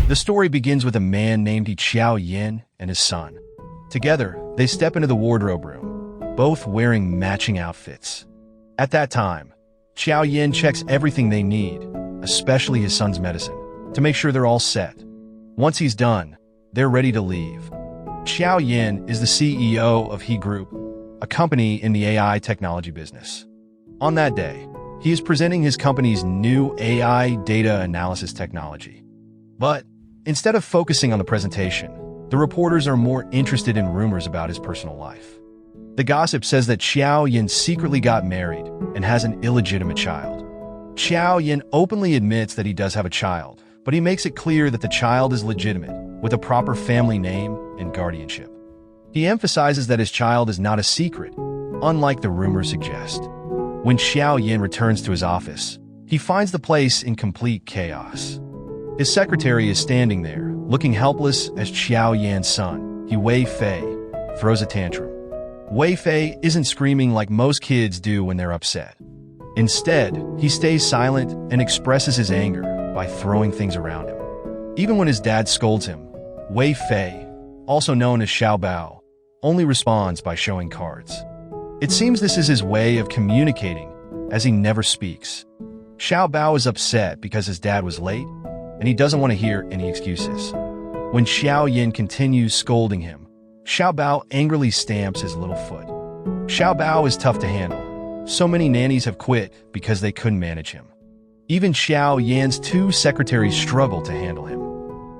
The story begins with a man named Xiao Yin and his son. Together, they step into the wardrobe room, both wearing matching outfits. At that time, Xiao Yin checks everything they need, especially his son's medicine, to make sure they're all set. Once he's done, they're ready to leave. Xiao Yin is the CEO of He Group, a company in the AI technology business. On that day, he is presenting his company's new AI data analysis technology. But instead of focusing on the presentation, the reporters are more interested in rumors about his personal life. The gossip says that Xiao Yin secretly got married and has an illegitimate child. Xiao Yin openly admits that he does have a child, but he makes it clear that the child is legitimate, with a proper family name and guardianship. He emphasizes that his child is not a secret, unlike the rumors suggest. When Xiao Yin returns to his office, he finds the place in complete chaos. His secretary is standing there, looking helpless as Xiao Yan's son, Wei Fei, throws a tantrum. Wei Fei isn't screaming like most kids do when they're upset. Instead, he stays silent and expresses his anger by throwing things around him. Even when his dad scolds him, Wei Fei, also known as Xiao Bao, only responds by showing cards. It seems this is his way of communicating, as he never speaks. Xiao Bao is upset because his dad was late, and he doesn't want to hear any excuses. When Xiao Yin continues scolding him, Xiao Bao angrily stamps his little foot. Xiao Bao is tough to handle. So many nannies have quit because they couldn't manage him. Even Xiao Yan's two secretaries struggle to handle him.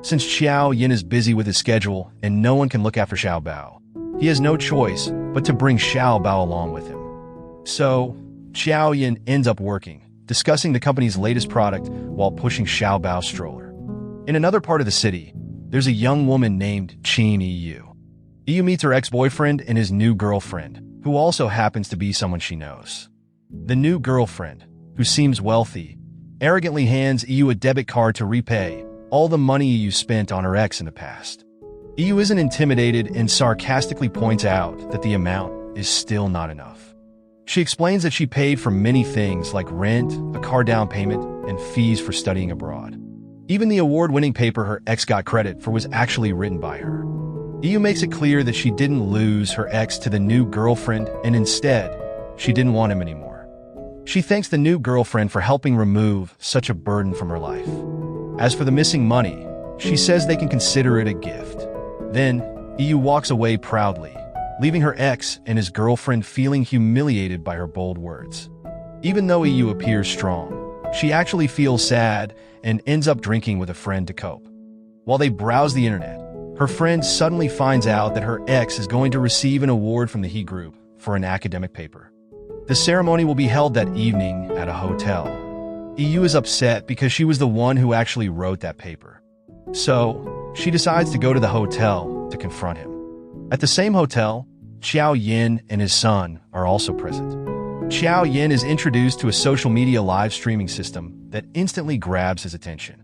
Since Xiao Yin is busy with his schedule and no one can look after Xiao Bao, he has no choice but to bring Xiao Bao along with him. So, Xiao Yin ends up working, discussing the company's latest product while pushing Xiao Bao's stroller. In another part of the city, there's a young woman named Chen Yu. Yu meets her ex-boyfriend and his new girlfriend, who also happens to be someone she knows. The new girlfriend, who seems wealthy, arrogantly hands Yu a debit card to repay all the money Yu spent on her ex in the past. Yu isn't intimidated and sarcastically points out that the amount is still not enough. She explains that she paid for many things like rent, a car down payment, and fees for studying abroad. Even the award-winning paper her ex got credit for was actually written by her. Yu makes it clear that she didn't lose her ex to the new girlfriend, and instead, she didn't want him anymore. She thanks the new girlfriend for helping remove such a burden from her life. As for the missing money, she says they can consider it a gift. Then, Yu walks away proudly, leaving her ex and his girlfriend feeling humiliated by her bold words. Even though Yu appears strong, she actually feels sad and ends up drinking with a friend to cope. While they browse the internet, her friend suddenly finds out that her ex is going to receive an award from the He Group for an academic paper. The ceremony will be held that evening at a hotel. Yu is upset because she was the one who actually wrote that paper. So, she decides to go to the hotel to confront him. At the same hotel, Xiao Yin and his son are also present. Xiao Yin is introduced to a social media live streaming system that instantly grabs his attention.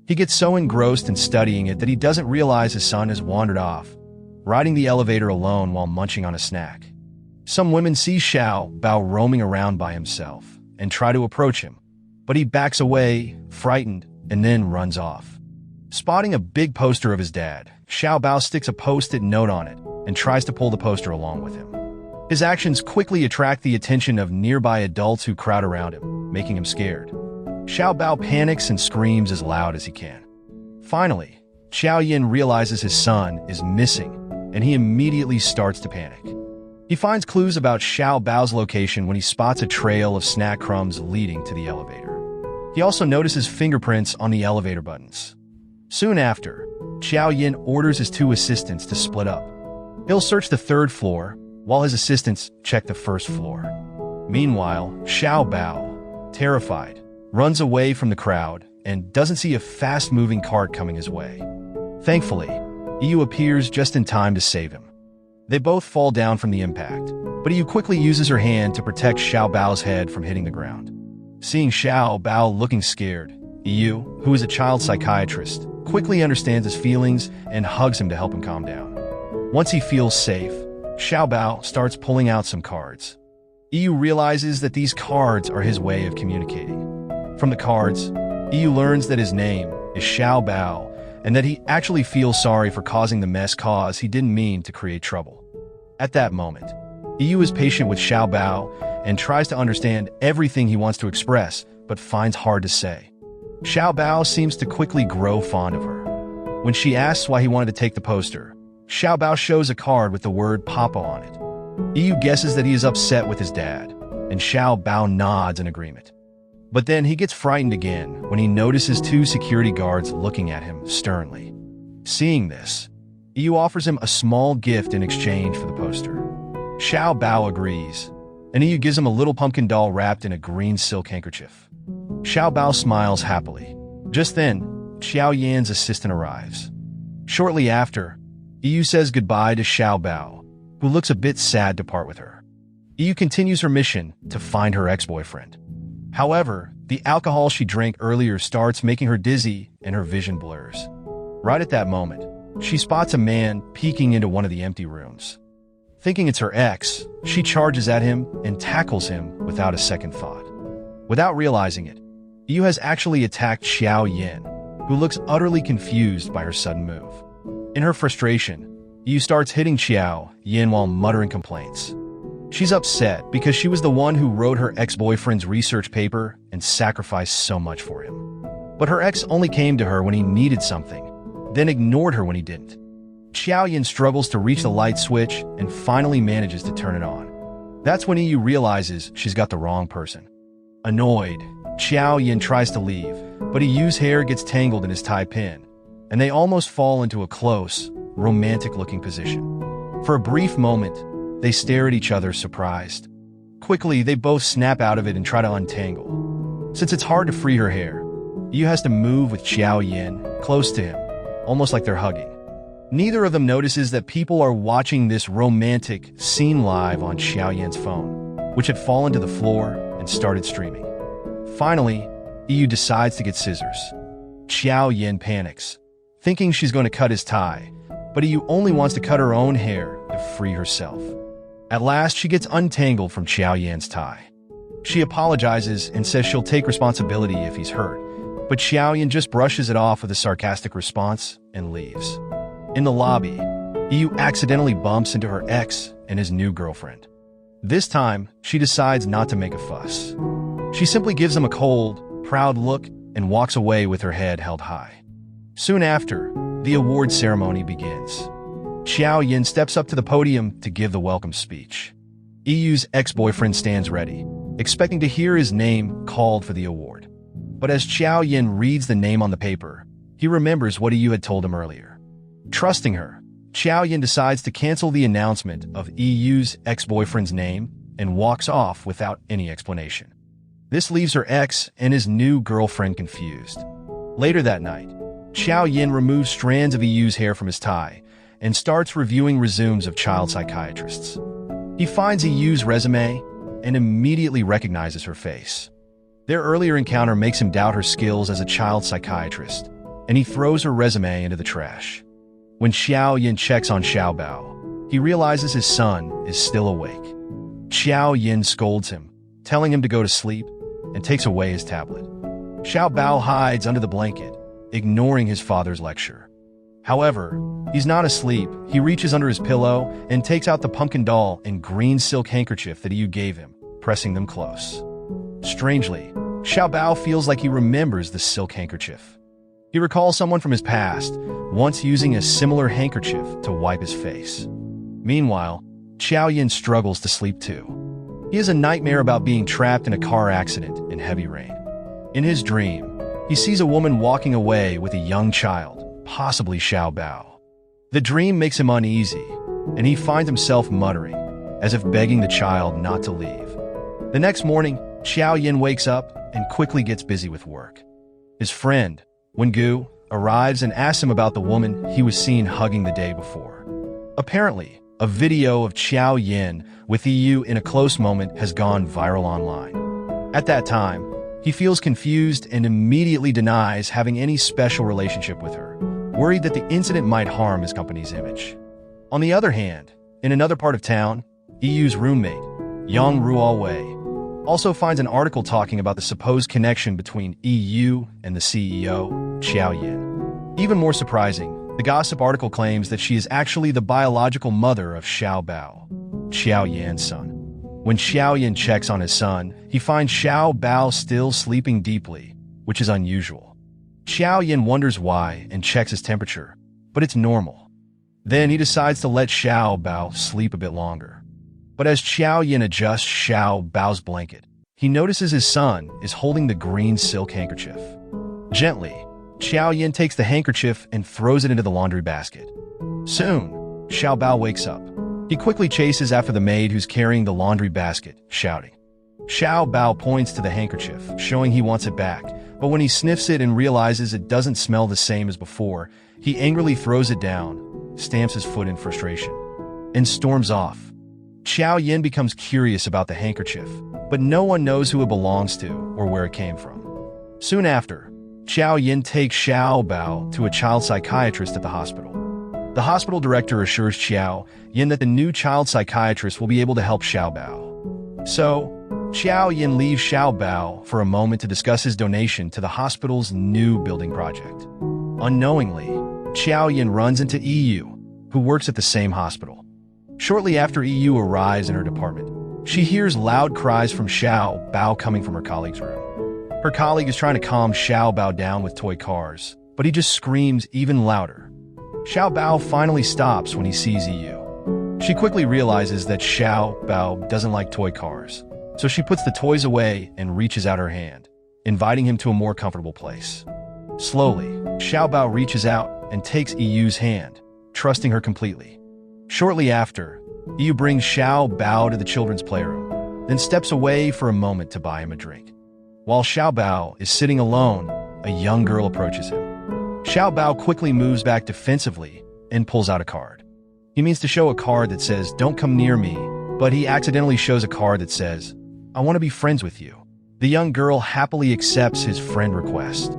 He gets so engrossed in studying it that he doesn't realize his son has wandered off, riding the elevator alone while munching on a snack. Some women see Xiao Bao roaming around by himself and try to approach him, but he backs away, frightened, and then runs off. Spotting a big poster of his dad, Xiao Bao sticks a post-it note on it and tries to pull the poster along with him. His actions quickly attract the attention of nearby adults who crowd around him, making him scared. Xiao Bao panics and screams as loud as he can. Finally, Xiao Yin realizes his son is missing, and he immediately starts to panic. He finds clues about Xiao Bao's location when he spots a trail of snack crumbs leading to the elevator. He also notices fingerprints on the elevator buttons. Soon after, Xiao Yin orders his two assistants to split up. He'll search the third floor, while his assistants check the first floor. Meanwhile, Xiao Bao, terrified, runs away from the crowd and doesn't see a fast-moving cart coming his way. Thankfully, Yu appears just in time to save him. They both fall down from the impact, but Yu quickly uses her hand to protect Xiao Bao's head from hitting the ground. Seeing Xiao Bao looking scared, Yu, who is a child psychiatrist, quickly understands his feelings and hugs him to help him calm down. Once he feels safe, Xiao Bao starts pulling out some cards. Yu realizes that these cards are his way of communicating. From the cards, Yu learns that his name is Xiao Bao, and that he actually feels sorry for causing the mess cause he didn't mean to create trouble. At that moment, Yu is patient with Xiao Bao and tries to understand everything he wants to express, but finds hard to say. Xiao Bao seems to quickly grow fond of her. When she asks why he wanted to take the poster, Xiao Bao shows a card with the word Papa on it. Yu guesses that he is upset with his dad, and Xiao Bao nods in agreement. But then he gets frightened again when he notices two security guards looking at him sternly. Seeing this, Yu offers him a small gift in exchange for the poster. Xiao Bao agrees, and Yu gives him a little pumpkin doll wrapped in a green silk handkerchief. Xiao Bao smiles happily. Just then, Xiao Yan's assistant arrives. Shortly after, Yu says goodbye to Xiao Bao, who looks a bit sad to part with her. Yu continues her mission to find her ex-boyfriend. However, the alcohol she drank earlier starts making her dizzy and her vision blurs. Right at that moment, she spots a man peeking into one of the empty rooms. Thinking it's her ex, she charges at him and tackles him without a second thought. Without realizing it, Yu has actually attacked Xiao Yan, who looks utterly confused by her sudden move. In her frustration, Yu starts hitting Xiao Yan while muttering complaints. She's upset because she was the one who wrote her ex-boyfriend's research paper and sacrificed so much for him. But her ex only came to her when he needed something, then ignored her when he didn't. Xiao Yan struggles to reach the light switch and finally manages to turn it on. That's when Yu realizes she's got the wrong person. Annoyed, Xiao Yan tries to leave, but Yu's hair gets tangled in his tie pin, and they almost fall into a close, romantic-looking position. For a brief moment, they stare at each other surprised. Quickly, they both snap out of it and try to untangle. Since it's hard to free her hair, Yu has to move with Xiao Yan close to him, almost like they're hugging. Neither of them notices that people are watching this romantic scene live on Xiao Yan's phone, which had fallen to the floor and started streaming. Finally, Yu decides to get scissors. Xiao Yan panics, thinking she's going to cut his tie, but Yu only wants to cut her own hair to free herself. At last, she gets untangled from Xiao Yan's tie. She apologizes and says she'll take responsibility if he's hurt, but Xiao Yan just brushes it off with a sarcastic response and leaves. In the lobby, Yu accidentally bumps into her ex and his new girlfriend. This time, she decides not to make a fuss. She simply gives him a cold, proud look and walks away with her head held high. Soon after, the award ceremony begins. Xiao Yan steps up to the podium to give the welcome speech. Yu's ex-boyfriend stands ready, expecting to hear his name called for the award. But as Xiao Yan reads the name on the paper, he remembers what Yu had told him earlier. Trusting her, Xiao Yan decides to cancel the announcement of Yu's ex-boyfriend's name and walks off without any explanation. This leaves her ex and his new girlfriend confused. Later that night, Xiao Yan removes strands of Yu's hair from his tie and starts reviewing resumes of child psychiatrists. He finds Yu's resume and immediately recognizes her face. Their earlier encounter makes him doubt her skills as a child psychiatrist, and he throws her resume into the trash. When Xiao Yan checks on Xiao Bao, he realizes his son is still awake. Xiao Yan scolds him, telling him to go to sleep, and takes away his tablet. Xiao Bao hides under the blanket, ignoring his father's lecture. However, he's not asleep. He reaches under his pillow and takes out the pumpkin doll and green silk handkerchief that Yu gave him, pressing them close. Strangely, Xiao Bao feels like he remembers the silk handkerchief. He recalls someone from his past, once using a similar handkerchief to wipe his face. Meanwhile, Xiao Yan struggles to sleep too. He has a nightmare about being trapped in a car accident in heavy rain. In his dream, he sees a woman walking away with a young child, possibly Xiao Bao. The dream makes him uneasy, and he finds himself muttering, as if begging the child not to leave. The next morning, Xiao Yan wakes up and quickly gets busy with work. His friend, Wengu, arrives and asks him about the woman he was seen hugging the day before. Apparently, a video of Xiao Yan with Yu in a close moment has gone viral online. At that time, he feels confused and immediately denies having any special relationship with her, worried that the incident might harm his company's image. On the other hand, in another part of town, Yu's roommate, Yang Ruowei, also finds an article talking about the supposed connection between Yu and the CEO, Xiao Yan. Even more surprising, the gossip article claims that she is actually the biological mother of Xiao Bao, Xiao Yan's son. When Xiao Yan checks on his son, he finds Xiao Bao still sleeping deeply, which is unusual. Xiao Yan wonders why and checks his temperature, but it's normal. Then he decides to let Xiao Bao sleep a bit longer. But as Xiao Yan adjusts Xiao Bao's blanket, he notices his son is holding the green silk handkerchief. Gently, Xiao Yan takes the handkerchief and throws it into the laundry basket. Soon, Xiao Bao wakes up. He quickly chases after the maid who's carrying the laundry basket, shouting. Xiao Bao points to the handkerchief, showing he wants it back, but when he sniffs it and realizes it doesn't smell the same as before, he angrily throws it down, stamps his foot in frustration, and storms off. Xiao Yan becomes curious about the handkerchief, but no one knows who it belongs to or where it came from. Soon after, Xiao Yan takes Xiao Bao to a child psychiatrist at the hospital. The hospital director assures Xiao Yan that the new child psychiatrist will be able to help Xiao Bao. So, Xiao Yan leaves Xiao Bao for a moment to discuss his donation to the hospital's new building project. Unknowingly, Xiao Yan runs into EU, who works at the same hospital. Shortly after EU arrives in her department, she hears loud cries from Xiao Bao coming from her colleague's room. Her colleague is trying to calm Xiao Bao down with toy cars, but he just screams even louder. Xiao Bao finally stops when he sees EU. She quickly realizes that Xiao Bao doesn't like toy cars, so she puts the toys away and reaches out her hand, inviting him to a more comfortable place. Slowly, Xiao Bao reaches out and takes EU's hand, trusting her completely. Shortly after, EU brings Xiao Bao to the children's playroom, then steps away for a moment to buy him a drink. While Xiao Bao is sitting alone, a young girl approaches him. Xiao Bao quickly moves back defensively and pulls out a card. He means to show a card that says, "Don't come near me," but he accidentally shows a card that says, "I want to be friends with you." The young girl happily accepts his friend request,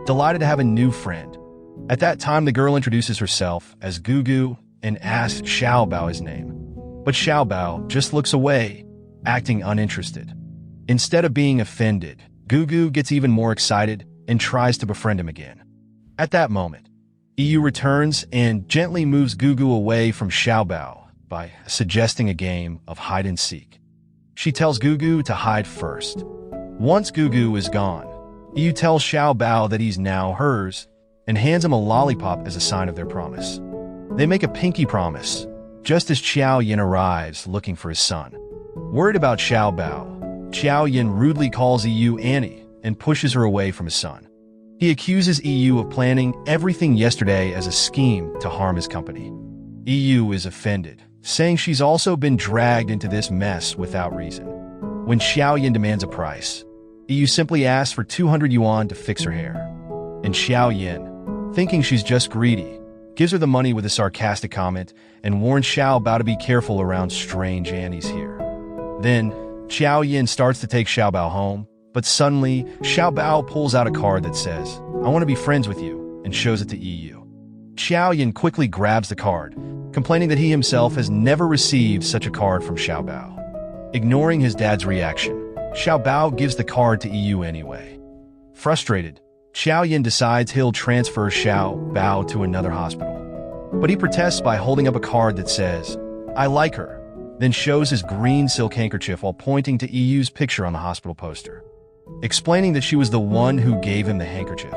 delighted to have a new friend. At that time, the girl introduces herself as Gugu and asks Xiao Bao his name. But Xiao Bao just looks away, acting uninterested. Instead of being offended, Gugu gets even more excited and tries to befriend him again. At that moment, EU returns and gently moves Gugu away from Xiao Bao by suggesting a game of hide-and-seek. She tells Gugu to hide first. Once Gugu is gone, EU tells Xiao Bao that he's now hers and hands him a lollipop as a sign of their promise. They make a pinky promise, just as Xiao Yan arrives looking for his son. Worried about Xiao Bao, Xiao Yan rudely calls EU Annie and pushes her away from his son. He accuses EU of planning everything yesterday as a scheme to harm his company. EU is offended, saying she's also been dragged into this mess without reason. When Xiao Yan demands a price, EU simply asks for 200 yuan to fix her hair. And Xiao Yan, thinking she's just greedy, gives her the money with a sarcastic comment and warns Xiao Bao to be careful around strange Annies here. Then, Xiao Yan starts to take Xiao Bao home, but suddenly, Xiao Bao pulls out a card that says, "I want to be friends with you," and shows it to EU. Xiao Yan quickly grabs the card, complaining that he himself has never received such a card from Xiao Bao. Ignoring his dad's reaction, Xiao Bao gives the card to EU anyway. Frustrated, Xiao Yan decides he'll transfer Xiao Bao to another hospital. But he protests by holding up a card that says, "I like her," then shows his green silk handkerchief while pointing to EU's picture on the hospital poster, explaining that she was the one who gave him the handkerchief.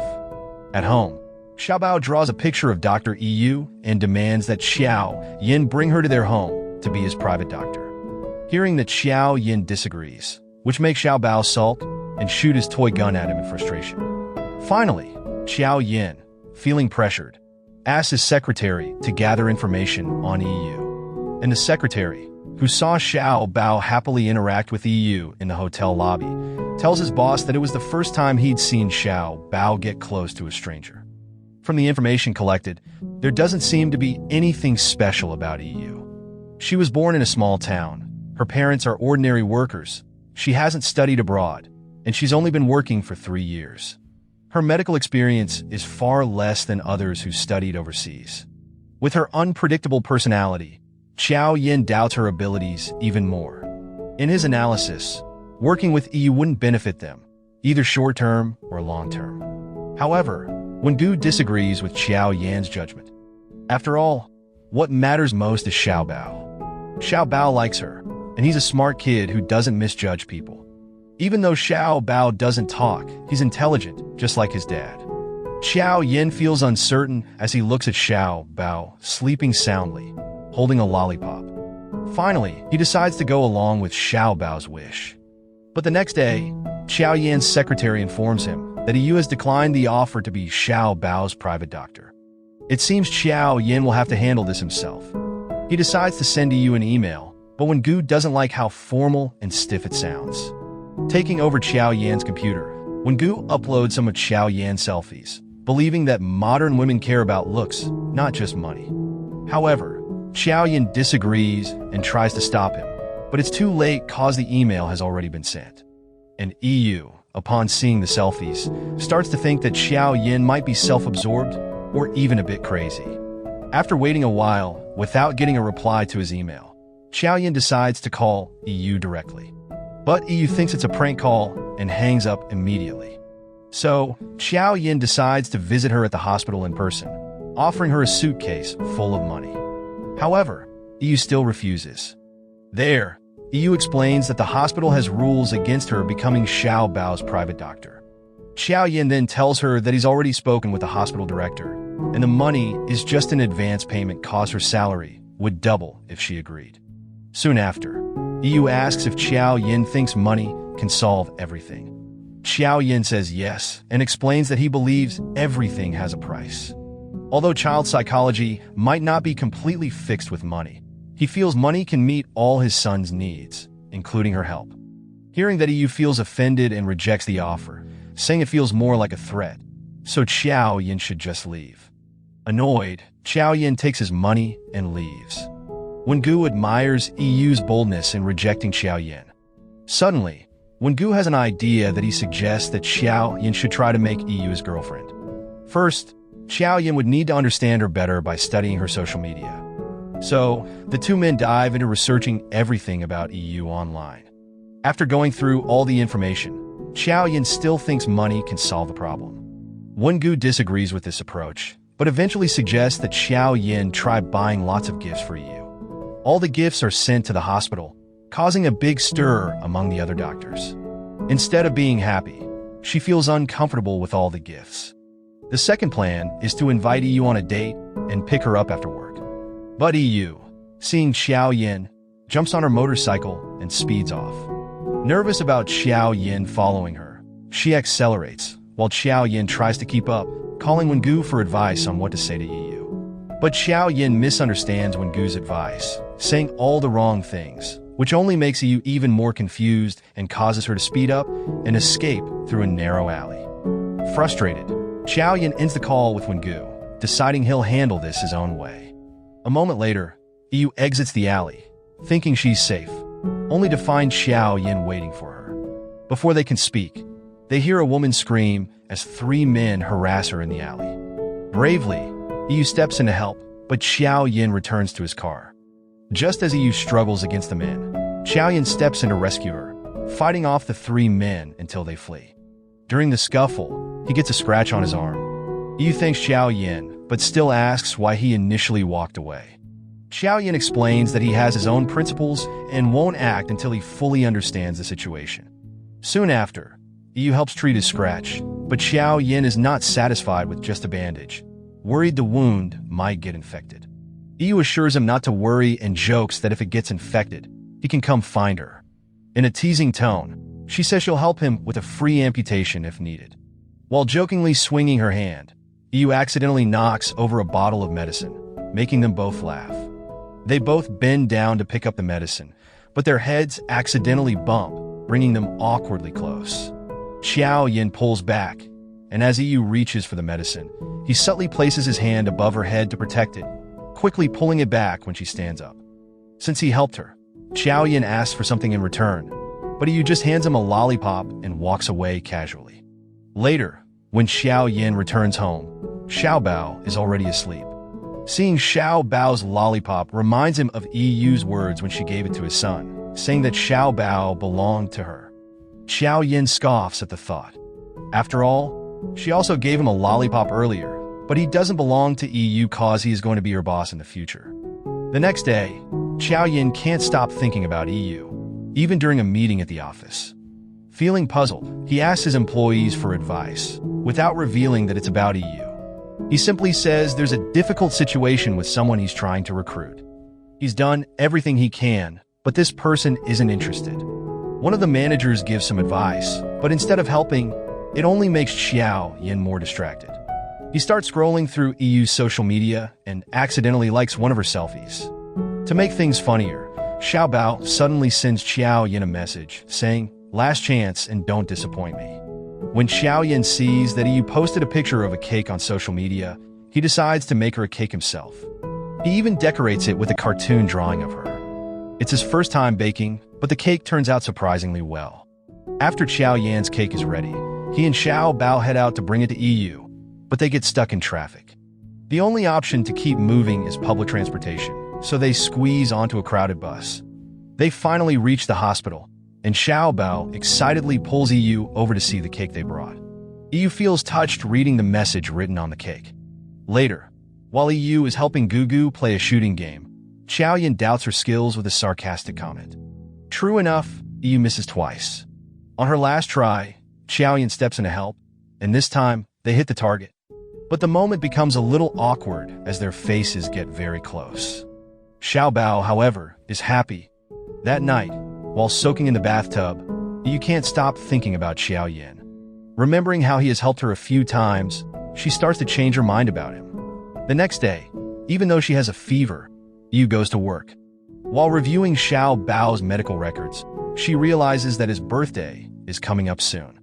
At home, Xiao Bao draws a picture of Dr. EU and demands that Xiao Yan bring her to their home to be his private doctor. Hearing that Xiao Yan disagrees, which makes Xiao Bao sulk and shoot his toy gun at him in frustration. Finally, Xiao Yan, feeling pressured, asks his secretary to gather information on EU. And the secretary, who saw Xiao Bao happily interact with EU in the hotel lobby, tells his boss that it was the first time he'd seen Xiao Bao get close to a stranger. From the information collected, there doesn't seem to be anything special about EU. She was born in a small town. Her parents are ordinary workers. She hasn't studied abroad, and she's only been working for 3 years. Her medical experience is far less than others who studied overseas. With her unpredictable personality, Xiao Yan doubts her abilities even more. In his analysis, working with EU wouldn't benefit them, either short-term or long-term. However, Wengu disagrees with Xiao Yan's judgment. After all, what matters most is Xiao Bao. Xiao Bao likes her, and he's a smart kid who doesn't misjudge people. Even though Xiao Bao doesn't talk, he's intelligent, just like his dad. Xiao Yan feels uncertain as he looks at Xiao Bao sleeping soundly, holding a lollipop. Finally, he decides to go along with Xiao Bao's wish. But the next day, Xiao Yan's secretary informs him that Yu has declined the offer to be Xiao Bao's private doctor. It seems Xiao Yan will have to handle this himself. He decides to send Yu an email, but Wengu doesn't like how formal and stiff it sounds. Taking over Xiao Yan's computer, Wengu uploads some of Xiao Yan's selfies, believing that modern women care about looks, not just money. However, Xiao Yan disagrees and tries to stop him, but it's too late cause the email has already been sent. And Yu, upon seeing the selfies, starts to think that Xiao Yan might be self-absorbed or even a bit crazy. After waiting a while, without getting a reply to his email, Xiao Yan decides to call Yu directly. But Yu thinks it's a prank call and hangs up immediately. So, Xiao Yan decides to visit her at the hospital in person, offering her a suitcase full of money. However, Yu still refuses. There, Yu explains that the hospital has rules against her becoming Xiao Bao's private doctor. Xiao Yan then tells her that he's already spoken with the hospital director, and the money is just an advance payment cause her salary would double if she agreed. Soon after, Yu asks if Xiao Yan thinks money can solve everything. Xiao Yan says yes and explains that he believes everything has a price. Although child psychology might not be completely fixed with money, he feels money can meet all his son's needs, including her help. Hearing that Yu feels offended and rejects the offer, saying it feels more like a threat, so Xiao Yan should just leave. Annoyed, Xiao Yan takes his money and leaves. Wengu admires Yu's boldness in rejecting Xiao Yan. Suddenly, Wengu has an idea that he suggests that Xiao Yan should try to make Yu his girlfriend. First, Xiao Yan would need to understand her better by studying her social media. So, the two men dive into researching everything about Yu online. After going through all the information, Xiao Yan still thinks money can solve the problem. Wengu disagrees with this approach, but eventually suggests that Xiao Yan try buying lots of gifts for Yu. All the gifts are sent to the hospital, causing a big stir among the other doctors. Instead of being happy, she feels uncomfortable with all the gifts. The second plan is to invite Yu on a date and pick her up after work. But Yu, seeing Xiao Yan, jumps on her motorcycle and speeds off. Nervous about Xiao Yan following her, she accelerates, while Xiao Yan tries to keep up, calling Wengu for advice on what to say to Yu. But Xiao Yan misunderstands Wengu's advice, saying all the wrong things, which only makes Yu even more confused and causes her to speed up and escape through a narrow alley. Frustrated, Xiao Yan ends the call with Wengu, deciding he'll handle this his own way. A moment later, Yu exits the alley, thinking she's safe, only to find Xiao Yan waiting for her. Before they can speak, they hear a woman scream as three men harass her in the alley. Bravely, Yu steps in to help, but Xiao Yan returns to his car. Just as Yu struggles against the men, Xiao Yan steps in to rescue her, fighting off the three men until they flee. During the scuffle, he gets a scratch on his arm. Yu thanks Xiao Yan, but still asks why he initially walked away. Xiao Yan explains that he has his own principles and won't act until he fully understands the situation. Soon after, Yu helps treat his scratch, but Xiao Yan is not satisfied with just a bandage, worried the wound might get infected. Yu assures him not to worry and jokes that if it gets infected, he can come find her. In a teasing tone, she says she'll help him with a free amputation if needed. While jokingly swinging her hand, Yu accidentally knocks over a bottle of medicine, making them both laugh. They both bend down to pick up the medicine, but their heads accidentally bump, bringing them awkwardly close. Xiao Yan pulls back, and as Yu reaches for the medicine, he subtly places his hand above her head to protect it, quickly pulling it back when she stands up. Since he helped her, Xiao Yan asks for something in return, but Yu just hands him a lollipop and walks away casually. Later, when Xiao Yan returns home, Xiao Bao is already asleep. Seeing Xiao Bao's lollipop reminds him of Yu's words when she gave it to his son, saying that Xiao Bao belonged to her. Xiao Yan scoffs at the thought. After all, She also gave him a lollipop earlier, but he doesn't belong to EU cause he is going to be her boss in the future. The next day, Xiao Yin can't stop thinking about EU, even during a meeting at the office. Feeling puzzled, he asks his employees for advice, without revealing that it's about EU. He simply says there's a difficult situation with someone he's trying to recruit. He's done everything he can, but this person isn't interested. One of the managers gives some advice, but instead of helping, it only makes Xiao Yin more distracted. He starts scrolling through EU's social media and accidentally likes one of her selfies. To make things funnier, Xiao Bao suddenly sends Xiao Yin a message saying, "Last chance and don't disappoint me." When Xiao Yin sees that EU posted a picture of a cake on social media, he decides to make her a cake himself. He even decorates it with a cartoon drawing of her. It's his first time baking, but the cake turns out surprisingly well. After Xiao Yan's cake is ready, he and Xiao Bao head out to bring it to EU, but they get stuck in traffic. The only option to keep moving is public transportation, so they squeeze onto a crowded bus. They finally reach the hospital, and Xiao Bao excitedly pulls EU over to see the cake they brought. EU feels touched reading the message written on the cake. Later, while EU is helping Gugu play a shooting game, Xiao Yin doubts her skills with a sarcastic comment. True enough, EU misses twice. On her last try, Xiao Yin steps in to help, and this time, they hit the target. But the moment becomes a little awkward as their faces get very close. Xiao Bao, however, is happy. That night, while soaking in the bathtub, EU can't stop thinking about Xiao Yin. Remembering how he has helped her a few times, she starts to change her mind about him. The next day, even though she has a fever, EU goes to work. While reviewing Xiao Bao's medical records, she realizes that his birthday is coming up soon.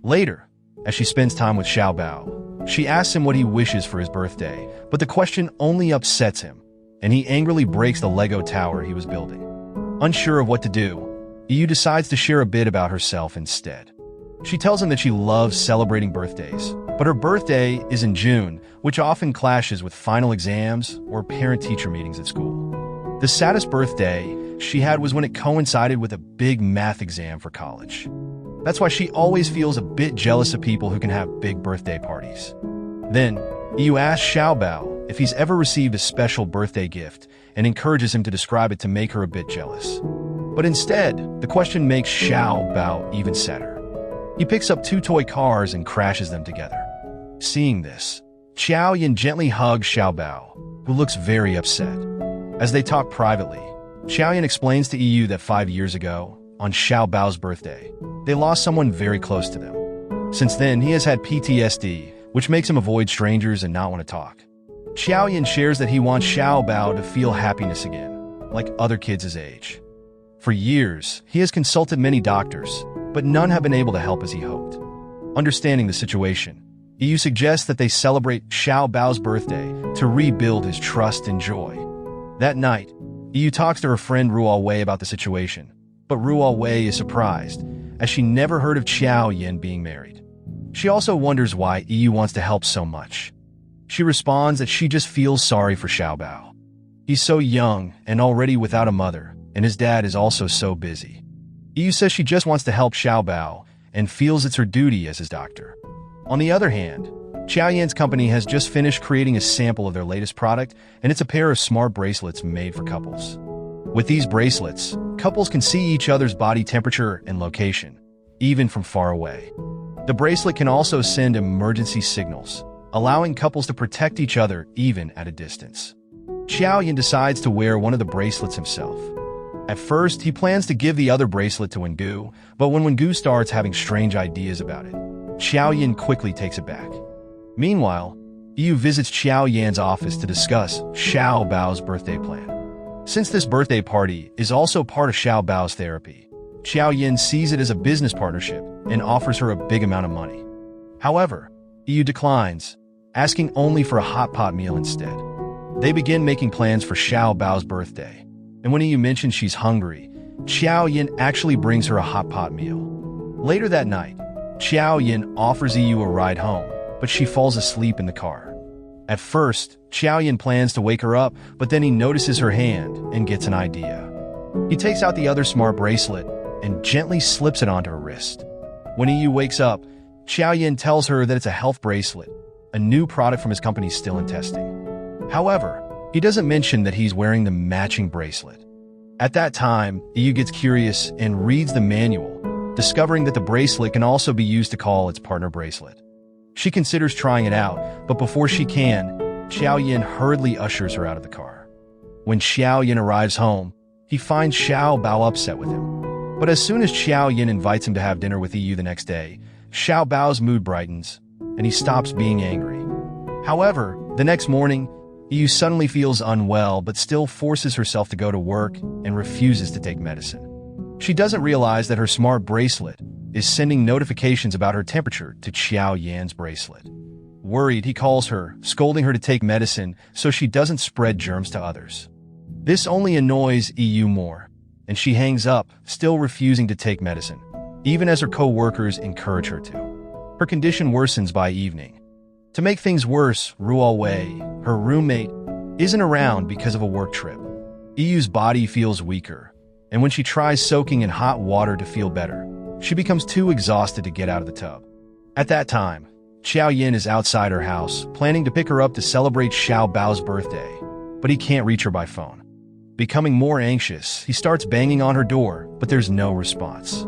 Later, as she spends time with Xiao Bao, she asks him what he wishes for his birthday, but the question only upsets him, and he angrily breaks the Lego tower he was building. Unsure of what to do, EU decides to share a bit about herself instead. She tells him that she loves celebrating birthdays, but her birthday is in June, which often clashes with final exams or parent-teacher meetings at school. The saddest birthday she had was when it coincided with a big math exam for college. That's why she always feels a bit jealous of people who can have big birthday parties. Then, EU asks Xiao Bao if he's ever received a special birthday gift and encourages him to describe it to make her a bit jealous. But instead, the question makes Xiao Bao even sadder. He picks up 2 toy cars and crashes them together. Seeing this, Xiao Yin gently hugs Xiao Bao, who looks very upset. As they talk privately, Xiao Yin explains to EU that 5 years ago, on Xiao Bao's birthday, they lost someone very close to them. Since then, he has had PTSD, which makes him avoid strangers and not want to talk. Xiao Yin shares that he wants Xiao Bao to feel happiness again, like other kids his age. For years, he has consulted many doctors, but none have been able to help as he hoped. Understanding the situation, EU suggests that they celebrate Xiao Bao's birthday to rebuild his trust and joy. That night, EU talks to her friend Ruo Wei about the situation, but Ruo Wei is surprised, as she never heard of Xiao Yin being married. She also wonders why EU wants to help so much. She responds that she just feels sorry for Xiao Bao. He's so young and already without a mother, and his dad is also so busy. EU says she just wants to help Xiao Bao and feels it's her duty as his doctor. On the other hand, Xiao Yan's company has just finished creating a sample of their latest product, and it's a pair of smart bracelets made for couples. With these bracelets, couples can see each other's body temperature and location, even from far away. The bracelet can also send emergency signals, allowing couples to protect each other even at a distance. Xiao Yin decides to wear one of the bracelets himself. At first, he plans to give the other bracelet to Wengu, but when Wengu starts having strange ideas about it, Xiao Yin quickly takes it back. Meanwhile, EU visits Xiao Yan's office to discuss Xiao Bao's birthday plan. Since this birthday party is also part of Xiao Bao's therapy, Xiao Yin sees it as a business partnership and offers her a big amount of money. However, EU declines, asking only for a hot pot meal instead. They begin making plans for Xiao Bao's birthday, and when EU mentions she's hungry, Xiao Yin actually brings her a hot pot meal. Later that night, Xiao Yin offers EU a ride home, but she falls asleep in the car. At first, Xiao Yin plans to wake her up, but then he notices her hand and gets an idea. He takes out the other smart bracelet and gently slips it onto her wrist. When EU wakes up, Xiao Yin tells her that it's a health bracelet, a new product from his company still in testing. However, he doesn't mention that he's wearing the matching bracelet. At that time, Yu gets curious and reads the manual, discovering that the bracelet can also be used to call its partner bracelet. She considers trying it out, but before she can, Xiao Yin hurriedly ushers her out of the car. When Xiao Yin arrives home, he finds Xiao Bao upset with him. But as soon as Xiao Yin invites him to have dinner with Yu the next day, Xiao Bao's mood brightens, and he stops being angry. However, the next morning, Yu suddenly feels unwell but still forces herself to go to work and refuses to take medicine. She doesn't realize that her smart bracelet is sending notifications about her temperature to Xiao Yan's bracelet. Worried, he calls her, scolding her to take medicine so she doesn't spread germs to others. This only annoys Yu more, and she hangs up, still refusing to take medicine, even as her co-workers encourage her to. Her condition worsens by evening. To make things worse, Ruo Wei, her roommate, isn't around because of a work trip. Yu's body feels weaker, and when she tries soaking in hot water to feel better, she becomes too exhausted to get out of the tub. At that time, Xiao Yin is outside her house, planning to pick her up to celebrate Xiao Bao's birthday, but he can't reach her by phone. Becoming more anxious, he starts banging on her door, but there's no response.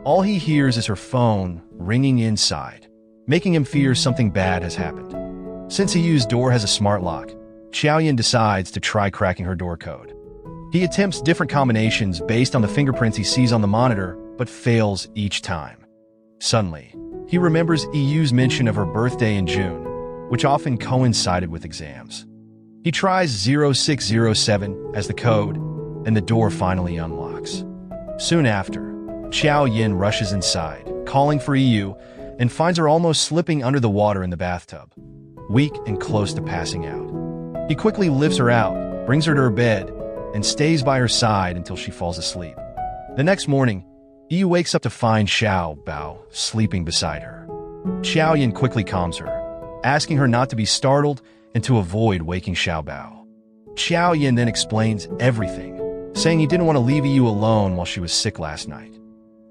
All he hears is her phone ringing inside, making him fear something bad has happened. Since Yu's door has a smart lock, Xiao Yin decides to try cracking her door code. He attempts different combinations based on the fingerprints he sees on the monitor, but fails each time. Suddenly, he remembers Yu's mention of her birthday in June, which often coincided with exams. He tries 0607 as the code, and the door finally unlocks. Soon after, Xiao Yin rushes inside, calling for Yu, and finds her almost slipping under the water in the bathtub, weak and close to passing out. He quickly lifts her out, brings her to her bed, and stays by her side until she falls asleep. The next morning, Yu wakes up to find Xiao Bao sleeping beside her. Xiao Yin quickly calms her, asking her not to be startled and to avoid waking Xiao Bao. Xiao Yin then explains everything, saying he didn't want to leave Yu alone while she was sick last night.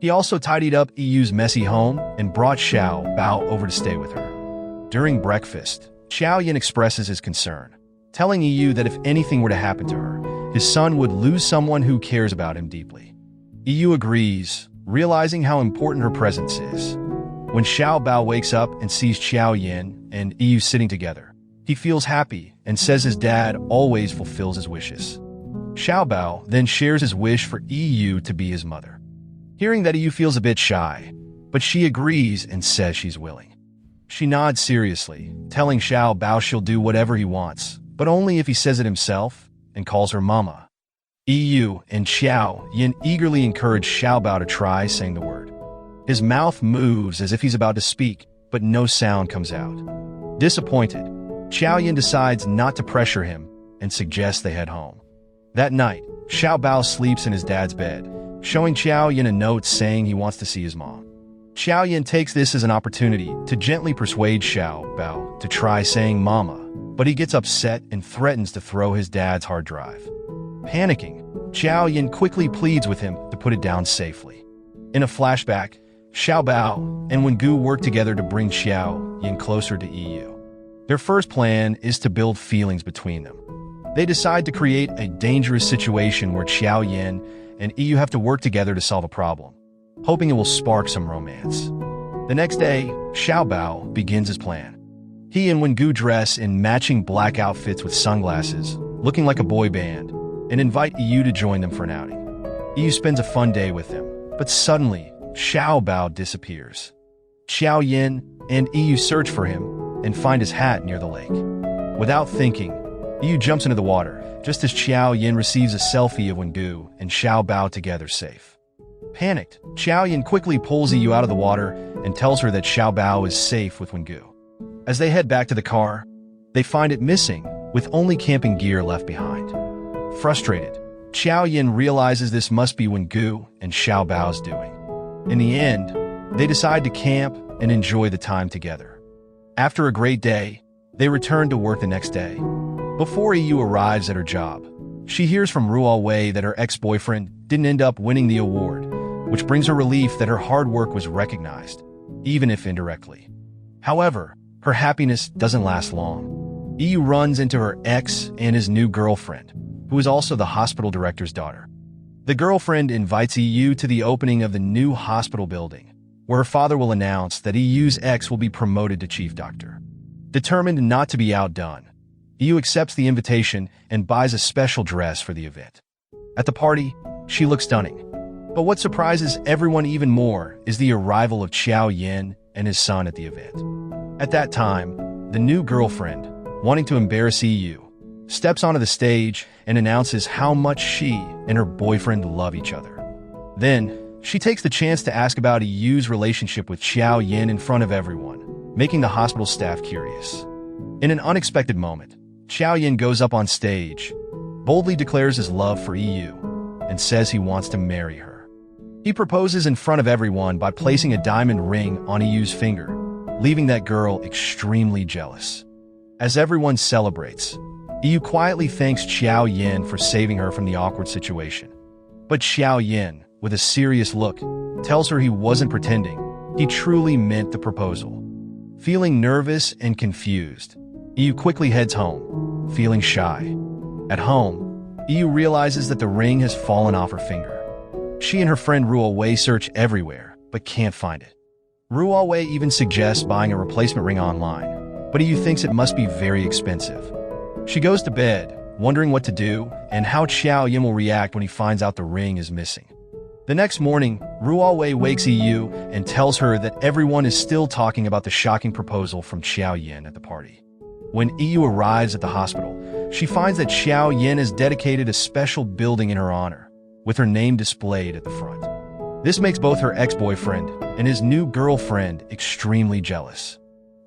He also tidied up Yu's messy home and brought Xiao Bao over to stay with her. During breakfast, Xiao Yin expresses his concern, telling Yu that if anything were to happen to her, his son would lose someone who cares about him deeply. Yu agrees, realizing how important her presence is. When Xiao Bao wakes up and sees Xiao Yin and Yu sitting together, he feels happy and says his dad always fulfills his wishes. Xiao Bao then shares his wish for Yu to be his mother. Hearing that Yu feels a bit shy, but she agrees and says she's willing. She nods seriously, telling Xiao Bao she'll do whatever he wants, but only if he says it himself, and calls her mama. Yu and Xiao Yin eagerly encourage Xiao Bao to try saying the word. His mouth moves as if he's about to speak, but no sound comes out. Disappointed, Xiao Yin decides not to pressure him and suggests they head home. That night, Xiao Bao sleeps in his dad's bed, showing Xiao Yin a note saying he wants to see his mom. Xiao Yin takes this as an opportunity to gently persuade Xiao Bao to try saying mama, but he gets upset and threatens to throw his dad's hard drive. Panicking, Xiao Yin quickly pleads with him to put it down safely. In a flashback, Xiao Bao and Wengu work together to bring Xiao Yin closer to Yu. Their first plan is to build feelings between them. They decide to create a dangerous situation where Xiao Yin and Yu have to work together to solve a problem, hoping it will spark some romance. The next day, Xiao Bao begins his plan. He and Wengu dress in matching black outfits with sunglasses, looking like a boy band, and invite Yu to join them for an outing. Yu spends a fun day with them, but suddenly, Xiao Bao disappears. Xiao Yin and Yu search for him and find his hat near the lake. Without thinking, Yu jumps into the water, just as Xiao Yin receives a selfie of Wengu and Xiao Bao together safe. Panicked, Xiao Yin quickly pulls Yu out of the water and tells her that Xiao Bao is safe with Wengu. As they head back to the car, they find it missing, with only camping gear left behind. Frustrated, Xiao Yin realizes this must be Wengu and Xiao Bao's doing. In the end, they decide to camp and enjoy the time together. After a great day, they return to work the next day. Before Yu arrives at her job, she hears from Ruo Wei that her ex-boyfriend didn't end up winning the award, which brings her relief that her hard work was recognized. even if indirectly. However, her happiness doesn't last long. EU runs into her ex and his new girlfriend, who is also the hospital director's daughter. The girlfriend invites EU to the opening of the new hospital building, where her father will announce that EU's ex will be promoted to chief doctor. Determined not to be outdone, EU accepts the invitation and buys a special dress for the event. At the party, she looks stunning. But what surprises everyone even more is the arrival of Xiao Yin and his son at the event. At that time, the new girlfriend, wanting to embarrass EU, steps onto the stage and announces how much she and her boyfriend love each other. Then, she takes the chance to ask about EU's relationship with Xiao Yin in front of everyone, making the hospital staff curious. In an unexpected moment, Xiao Yin goes up on stage, boldly declares his love for EU, and says he wants to marry her. He proposes in front of everyone by placing a diamond ring on EU's finger, leaving that girl extremely jealous. As everyone celebrates, EU quietly thanks Xiao Yin for saving her from the awkward situation. But Xiao Yin, with a serious look, tells her he wasn't pretending. He truly meant the proposal. Feeling nervous and confused, EU quickly heads home, feeling shy. At home, EU realizes that the ring has fallen off her finger. She and her friend Ruo Wei search everywhere, but can't find it. Ruo Wei even suggests buying a replacement ring online, but EU thinks it must be very expensive. She goes to bed, wondering what to do and how Xiao Yin will react when he finds out the ring is missing. The next morning, Ruo Wei wakes EU and tells her that everyone is still talking about the shocking proposal from Xiao Yin at the party. When EU arrives at the hospital, she finds that Xiao Yin has dedicated a special building in her honor, with her name displayed at the front. This makes both her ex-boyfriend and his new girlfriend extremely jealous.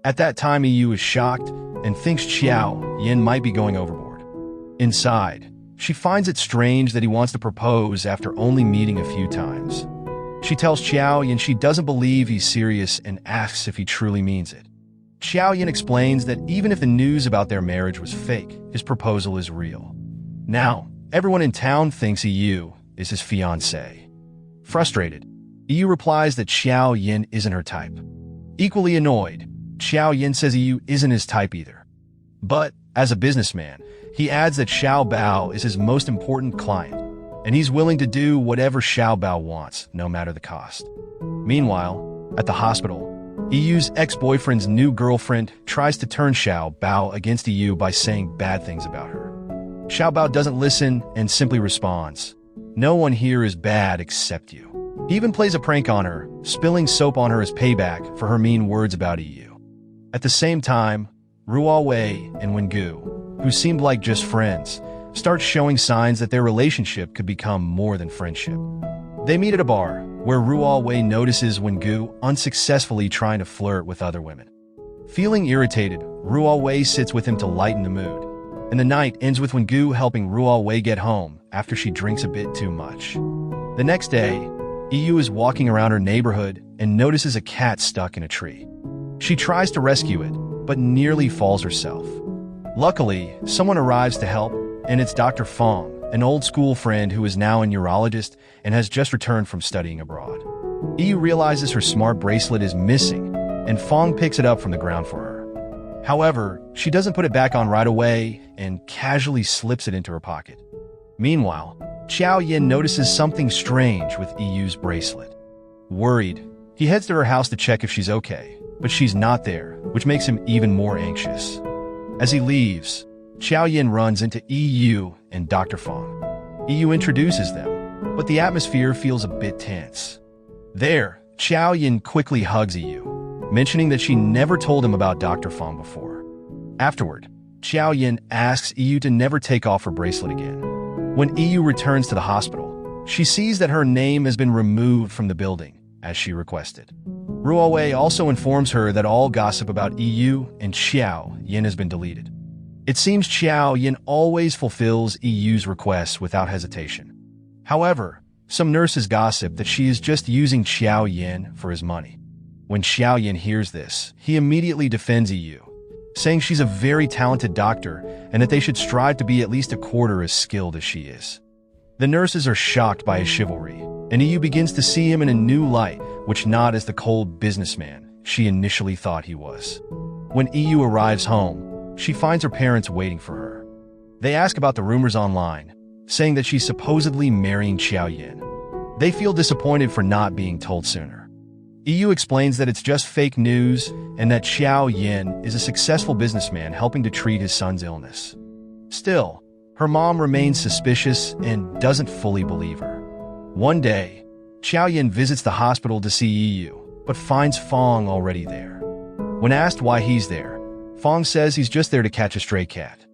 At that time, EU is shocked and thinks Xiao Yin might be going overboard. Inside, she finds it strange that he wants to propose after only meeting a few times. She tells Xiao Yin she doesn't believe he's serious and asks if he truly means it. Xiao Yin explains that even if the news about their marriage was fake, his proposal is real. Now, everyone in town thinks EU is his fiancée. Frustrated, EU replies that Xiao Yin isn't her type. Equally annoyed, Xiao Yin says EU isn't his type either. But, as a businessman, he adds that Xiao Bao is his most important client, and he's willing to do whatever Xiao Bao wants, no matter the cost. Meanwhile, at the hospital, EU's ex-boyfriend's new girlfriend tries to turn Xiao Bao against EU by saying bad things about her. Xiao Bao doesn't listen and simply responds, "No one here is bad except you." He even plays a prank on her, spilling soap on her as payback for her mean words about EU. At the same time, Ruo Wei and Wengu, who seemed like just friends, start showing signs that their relationship could become more than friendship. They meet at a bar, where Ruo Wei notices Wengu unsuccessfully trying to flirt with other women. Feeling irritated, Ruo Wei sits with him to lighten the mood, and the night ends with Wengu helping Ruo Wei get home after she drinks a bit too much. The next day, EU is walking around her neighborhood and notices a cat stuck in a tree. She tries to rescue it, but nearly falls herself. Luckily, someone arrives to help, and it's Dr. Fong, an old school friend who is now a neurologist and has just returned from studying abroad. EU realizes her smart bracelet is missing, and Fong picks it up from the ground for her. However, she doesn't put it back on right away and casually slips it into her pocket. Meanwhile, Xiao Yin notices something strange with EU's bracelet. Worried, he heads to her house to check if she's okay, but she's not there, which makes him even more anxious. As he leaves, Xiao Yin runs into EU and Dr. Fong. EU introduces them, but the atmosphere feels a bit tense. There, Xiao Yin quickly hugs EU, mentioning that she never told him about Dr. Fong before. Afterward, Xiao Yin asks EU to never take off her bracelet again. When EU returns to the hospital, she sees that her name has been removed from the building, as she requested. Ruo Wei also informs her that all gossip about EU and Xiao Yin has been deleted. It seems Xiao Yin always fulfills EU's requests without hesitation. However, some nurses gossip that she is just using Xiao Yin for his money. When Xiao Yin hears this, he immediately defends EU, saying she's a very talented doctor and that they should strive to be at least a quarter as skilled as she is. The nurses are shocked by his chivalry, and EU begins to see him in a new light, which not as the cold businessman she initially thought he was. When EU arrives home, she finds her parents waiting for her. They ask about the rumors online, saying that she's supposedly marrying Xiao Yin. They feel disappointed for not being told sooner. EU explains that it's just fake news and that Xiao Yin is a successful businessman helping to treat his son's illness. Still, her mom remains suspicious and doesn't fully believe her. One day, Xiao Yin visits the hospital to see EU, but finds Fong already there. When asked why he's there, Fong says he's just there to catch a stray cat.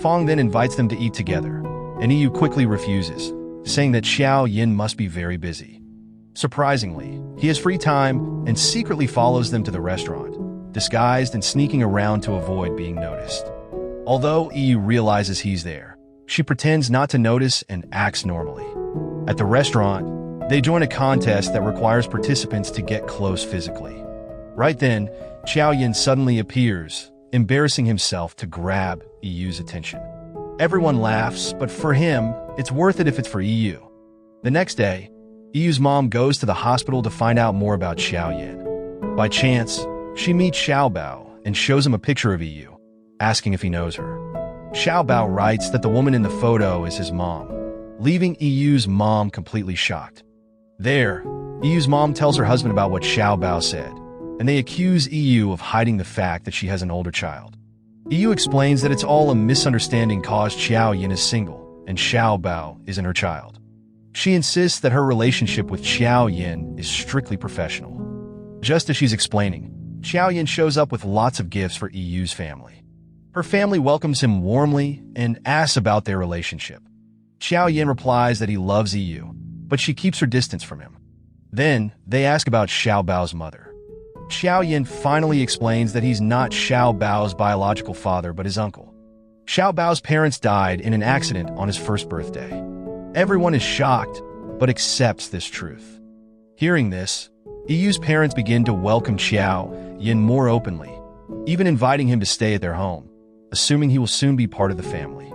Fong then invites them to eat together, and EU quickly refuses, saying that Xiao Yin must be very busy. Surprisingly, he has free time and secretly follows them to the restaurant, disguised and sneaking around to avoid being noticed. Although EU realizes he's there, she pretends not to notice and acts normally. At the restaurant, they join a contest that requires participants to get close physically. Right then, Xiao Yin suddenly appears, embarrassing himself to grab EU's attention. Everyone laughs, but for him, it's worth it if it's for EU. The next day, EU's mom goes to the hospital to find out more about Xiao Yin. By chance, she meets Xiao Bao and shows him a picture of EU, asking if he knows her. Xiao Bao writes that the woman in the photo is his mom, leaving EU's mom completely shocked. There, EU's mom tells her husband about what Xiao Bao said, and they accuse EU of hiding the fact that she has an older child. EU explains that it's all a misunderstanding caused Xiao Yin is single, and Xiao Bao isn't her child. She insists that her relationship with Xiao Yin is strictly professional. Just as she's explaining, Xiao Yin shows up with lots of gifts for EU's family. Her family welcomes him warmly and asks about their relationship. Xiao Yin replies that he loves EU, but she keeps her distance from him. Then, they ask about Xiao Bao's mother. Xiao Yin finally explains that he's not Xiao Bao's biological father but his uncle. Xiao Bao's parents died in an accident on his first birthday. Everyone is shocked, but accepts this truth. Hearing this, EU's parents begin to welcome Xiao Yin more openly, even inviting him to stay at their home, assuming he will soon be part of the family.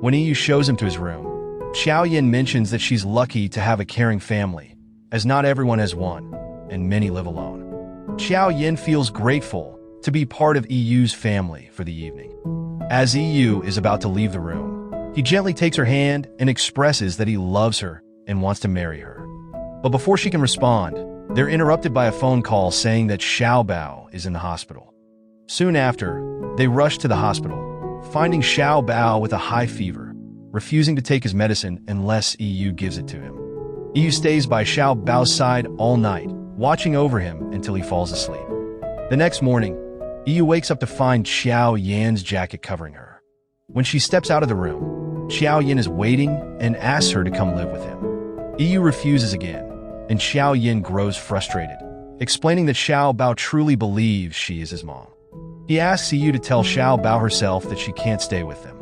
When EU shows him to his room, Xiao Yin mentions that she's lucky to have a caring family, as not everyone has one, and many live alone. Xiao Yin feels grateful to be part of EU's family for the evening. As EU is about to leave the room, he gently takes her hand and expresses that he loves her and wants to marry her. But before she can respond, they're interrupted by a phone call saying that Xiao Bao is in the hospital. Soon after, they rush to the hospital, finding Xiao Bao with a high fever, refusing to take his medicine unless EU gives it to him. EU stays by Xiao Bao's side all night, watching over him until he falls asleep. The next morning, EU wakes up to find Xiao Yan's jacket covering her. When she steps out of the room, Xiao Yin is waiting and asks her to come live with him. EU refuses again, and Xiao Yin grows frustrated, explaining that Xiao Bao truly believes she is his mom. He asks EU to tell Xiao Bao herself that she can't stay with them.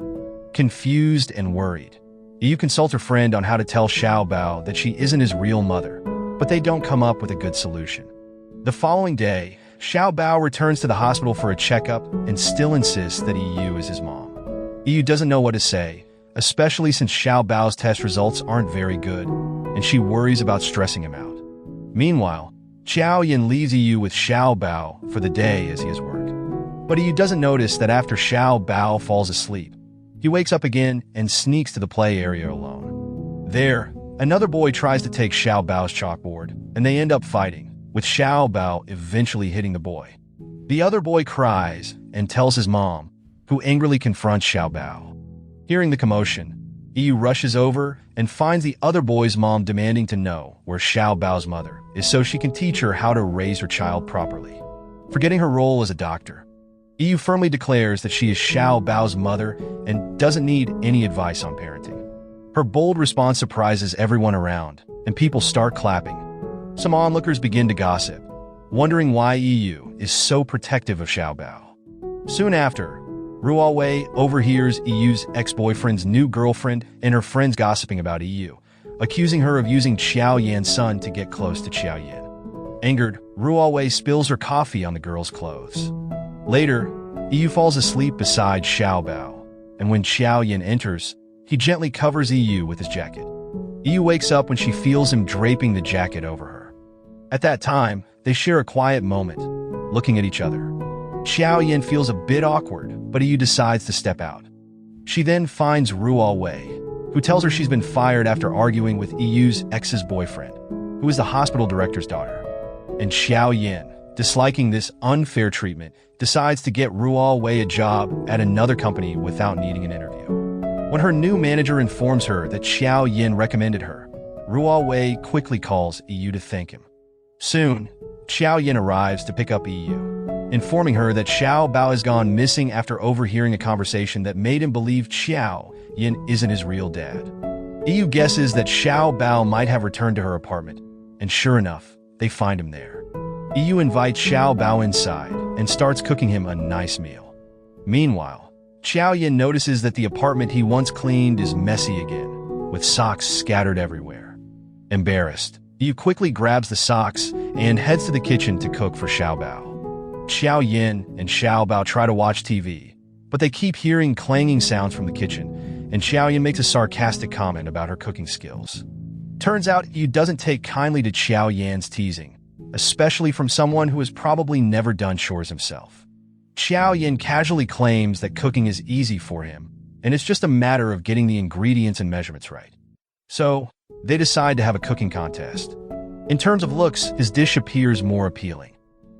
Confused and worried, EU consults her friend on how to tell Xiao Bao that she isn't his real mother, but they don't come up with a good solution. The following day, Xiao Bao returns to the hospital for a checkup and still insists that EU is his mom. EU doesn't know what to say, especially since Xiao Bao's test results aren't very good, and she worries about stressing him out. Meanwhile, Xiao Yin leaves EU with Xiao Bao for the day as he has work. But EU doesn't notice that after Xiao Bao falls asleep, he wakes up again and sneaks to the play area alone. There, another boy tries to take Xiao Bao's chalkboard, and they end up fighting, with Xiao Bao eventually hitting the boy. The other boy cries and tells his mom, who angrily confronts Xiao Bao. Hearing the commotion, EU rushes over and finds the other boy's mom demanding to know where Xiao Bao's mother is so she can teach her how to raise her child properly. Forgetting her role as a doctor, EU firmly declares that she is Xiao Bao's mother and doesn't need any advice on parenting. Her bold response surprises everyone around, and people start clapping. Some onlookers begin to gossip, wondering why EU is so protective of Xiao Bao. Soon after, Ruo Wei overhears EU's ex-boyfriend's new girlfriend and her friends gossiping about EU, accusing her of using Xiao Yan's son to get close to Xiao Yin. Angered, Ruo Wei spills her coffee on the girl's clothes. Later, EU falls asleep beside Xiao Bao, and when Xiao Yin enters, he gently covers EU with his jacket. EU wakes up when she feels him draping the jacket over her. At that time, they share a quiet moment, looking at each other. Xiao Yin feels a bit awkward, but Yu decides to step out. She then finds Ruo Wei, who tells her she's been fired after arguing with Yu's ex's boyfriend, who is the hospital director's daughter. And Xiao Yin, disliking this unfair treatment, decides to get Ruo Wei a job at another company without needing an interview. When her new manager informs her that Xiao Yin recommended her, Ruo Wei quickly calls Yu to thank him. Soon, Xiao Yin arrives to pick up Yu, informing her that Xiao Bao has gone missing after overhearing a conversation that made him believe Xiao Yin isn't his real dad. Yu guesses that Xiao Bao might have returned to her apartment, and sure enough, they find him there. Yu invites Xiao Bao inside and starts cooking him a nice meal. Meanwhile, Xiao Yin notices that the apartment he once cleaned is messy again, with socks scattered everywhere. Embarrassed, Yu quickly grabs the socks and heads to the kitchen to cook for Xiao Bao. Xiao Yin and Xiao Bao try to watch TV, but they keep hearing clanging sounds from the kitchen, and Xiao Yin makes a sarcastic comment about her cooking skills. Turns out Yu doesn't take kindly to Xiao Yan's teasing, especially from someone who has probably never done chores himself. Xiao Yin casually claims that cooking is easy for him, and it's just a matter of getting the ingredients and measurements right. So, they decide to have a cooking contest. In terms of looks, his dish appears more appealing.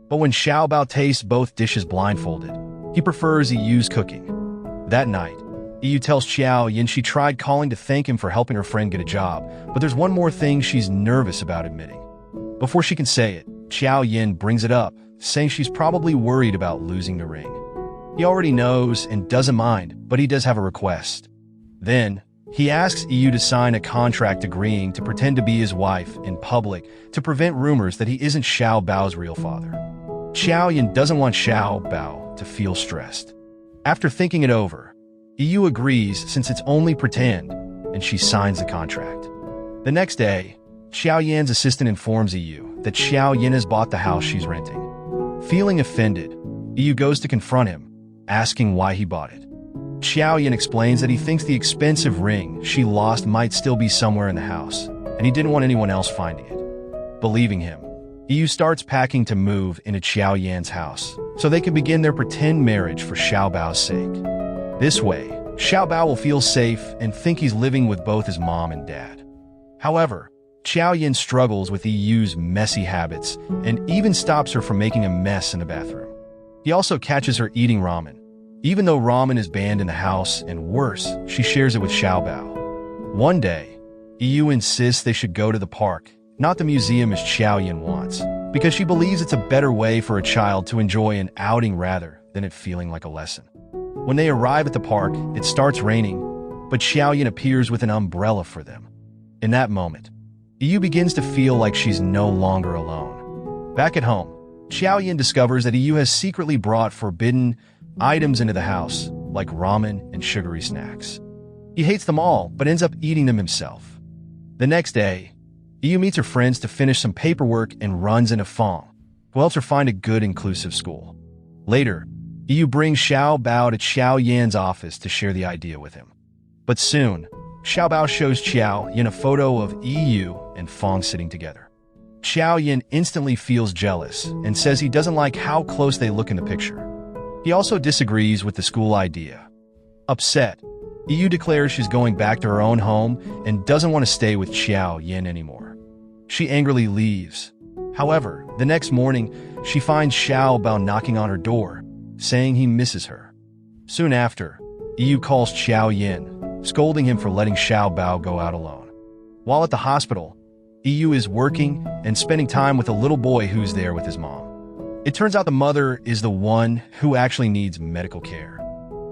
But when Xiao Bao tastes both dishes blindfolded, he prefers Yu's cooking. That night, Yu tells Xiao Yin she tried calling to thank him for helping her friend get a job, but there's one more thing she's nervous about admitting. Before she can say it, Xiao Yin brings it up, saying she's probably worried about losing the ring. He already knows and doesn't mind, but he does have a request. Then, he asks Yu to sign a contract agreeing to pretend to be his wife in public to prevent rumors that he isn't Xiao Bao's real father. Xiao Yin doesn't want Xiao Bao to feel stressed. After thinking it over, Yu agrees since it's only pretend, and she signs the contract. The next day, Xiao Yan's assistant informs Yu that Xiao Yin has bought the house she's renting. Feeling offended, Yu goes to confront him, asking why he bought it. Xiao Yin explains that he thinks the expensive ring she lost might still be somewhere in the house, and he didn't want anyone else finding it. Believing him, Yu starts packing to move into Xiao Yan's house, so they can begin their pretend marriage for Xiao Bao's sake. This way, Xiao Bao will feel safe and think he's living with both his mom and dad. However, Xiao Yin struggles with Yu's messy habits and even stops her from making a mess in the bathroom. He also catches her eating ramen, even though ramen is banned in the house, and worse, she shares it with Xiao Bao. One day, Yu insists they should go to the park, not the museum as Xiao Yin wants, because she believes it's a better way for a child to enjoy an outing rather than it feeling like a lesson. When they arrive at the park, it starts raining, but Xiao Yin appears with an umbrella for them. In that moment, Yu begins to feel like she's no longer alone. Back at home, Xiao Yin discovers that Yu has secretly brought forbidden items into the house, like ramen and sugary snacks. He hates them all, but ends up eating them himself. The next day, Yu meets her friends to finish some paperwork and runs into Fong, who helps her find a good inclusive school. Later, Yu brings Xiao Bao to Xiao Yan's office to share the idea with him. But soon, Xiao Bao shows Xiao Yin a photo of Yu and Fong sitting together. Xiao Yin instantly feels jealous and says he doesn't like how close they look in the picture. He also disagrees with the school idea. Upset, Yu declares she's going back to her own home and doesn't want to stay with Xiao Yin anymore. She angrily leaves. However, the next morning, she finds Xiao Bao knocking on her door, saying he misses her. Soon after, Yu calls Xiao Yin, scolding him for letting Xiao Bao go out alone. While at the hospital, Yu is working and spending time with a little boy who's there with his mom. It turns out the mother is the one who actually needs medical care.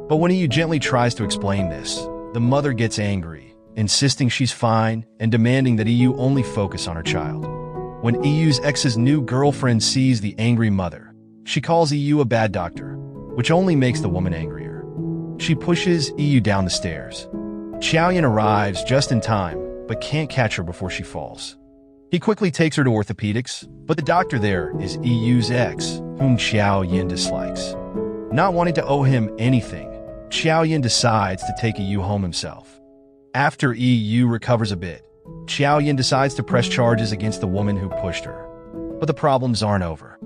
But when Yu gently tries to explain this, the mother gets angry, insisting she's fine and demanding that Yu only focus on her child. When Yu's ex's new girlfriend sees the angry mother, she calls Yu a bad doctor, which only makes the woman angrier. She pushes Yu down the stairs. Xiao Yin arrives just in time, but can't catch her before she falls. He quickly takes her to orthopedics, but the doctor there is Yu's ex, whom Xiao Yin dislikes. Not wanting to owe him anything, Xiao Yin decides to take Yu home himself. After Yu recovers a bit, Xiao Yin decides to press charges against the woman who pushed her. But the problems aren't over.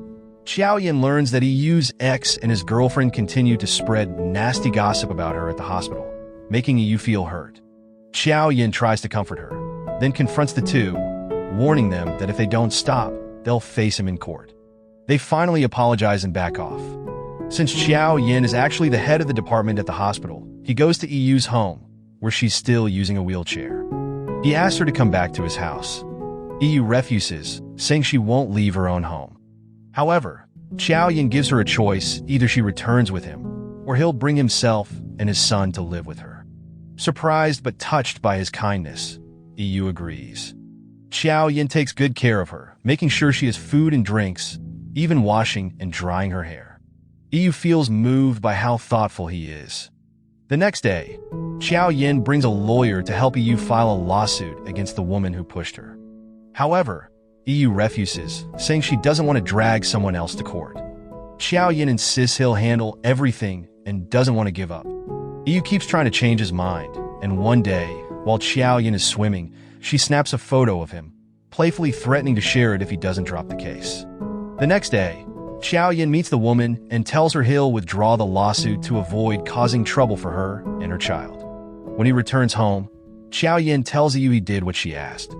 Xiao Yin learns that Yu's ex and his girlfriend continue to spread nasty gossip about her at the hospital, making Yu feel hurt. Xiao Yin tries to comfort her, then confronts the two, warning them that if they don't stop, they'll face him in court. They finally apologize and back off. Since Xiao Yin is actually the head of the department at the hospital, he goes to Yu's home, where she's still using a wheelchair. He asks her to come back to his house. Yu refuses, saying she won't leave her own home. However, Xiao Yin gives her a choice: either she returns with him, or he'll bring himself and his son to live with her. Surprised but touched by his kindness, Yu agrees. Xiao Yin takes good care of her, making sure she has food and drinks, even washing and drying her hair. Yu feels moved by how thoughtful he is. The next day, Xiao Yin brings a lawyer to help Yu file a lawsuit against the woman who pushed her. However, Yu refuses, saying she doesn't want to drag someone else to court. Xiao Yin insists he'll handle everything and doesn't want to give up. Yu keeps trying to change his mind, and one day, while Xiao Yin is swimming, she snaps a photo of him, playfully threatening to share it if he doesn't drop the case. The next day, Xiao Yin meets the woman and tells her he'll withdraw the lawsuit to avoid causing trouble for her and her child. When he returns home, Xiao Yin tells Yu he did what she asked.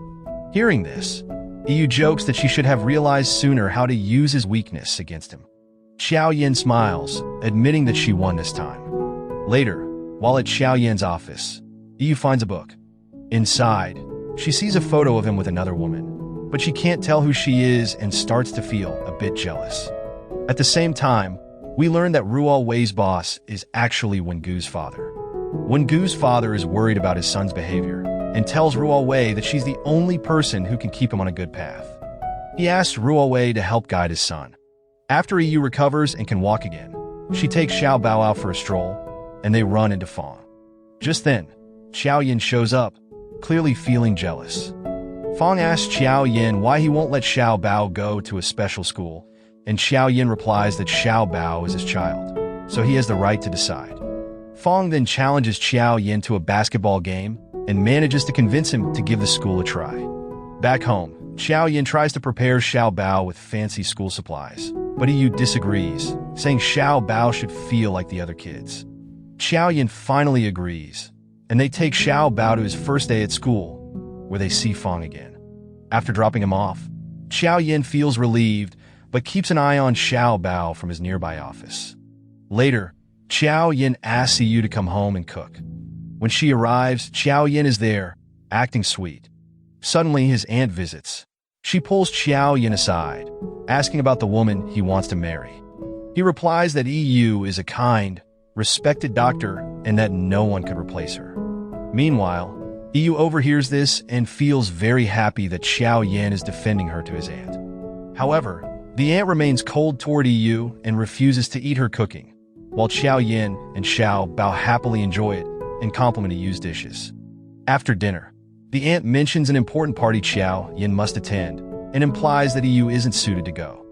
Hearing this, Yu jokes that she should have realized sooner how to use his weakness against him. Xiao Yin smiles, admitting that she won this time. Later, while at Xiao Yin's office, Yu finds a book. Inside, she sees a photo of him with another woman, but she can't tell who she is and starts to feel a bit jealous. At the same time, we learn that Ruo Wei's boss is actually Wengu's father. Wengu's father is worried about his son's behavior and tells Ruo Wei that she's the only person who can keep him on a good path. He asks Ruo Wei to help guide his son. After Yu recovers and can walk again, she takes Xiao Bao out for a stroll, and they run into Fang. Just then, Xiao Yin shows up, clearly feeling jealous. Fang asks Xiao Yin why he won't let Xiao Bao go to a special school, and Xiao Yin replies that Xiao Bao is his child, so he has the right to decide. Fang then challenges Xiao Yin to a basketball game and manages to convince him to give the school a try. Back home, Xiao Yin tries to prepare Xiao Bao with fancy school supplies, but Yu disagrees, saying Xiao Bao should feel like the other kids. Xiao Yin finally agrees, and they take Xiao Bao to his first day at school, where they see Fang again. After dropping him off, Xiao Yin feels relieved, but keeps an eye on Xiao Bao from his nearby office. Later, Xiao Yin asks Yu to come home and cook. When she arrives, Xiao Yin is there, acting sweet. Suddenly, his aunt visits. She pulls Xiao Yin aside, asking about the woman he wants to marry. He replies that Yu is a kind, respected doctor and that no one could replace her. Meanwhile, Yu overhears this and feels very happy that Xiao Yin is defending her to his aunt. However, the aunt remains cold toward Yu and refuses to eat her cooking, while Xiao Yin and Xiao Bao happily enjoy it and compliment Yu's dishes. After dinner, the aunt mentions an important party Xiao Yin must attend and implies that Yu isn't suited to go.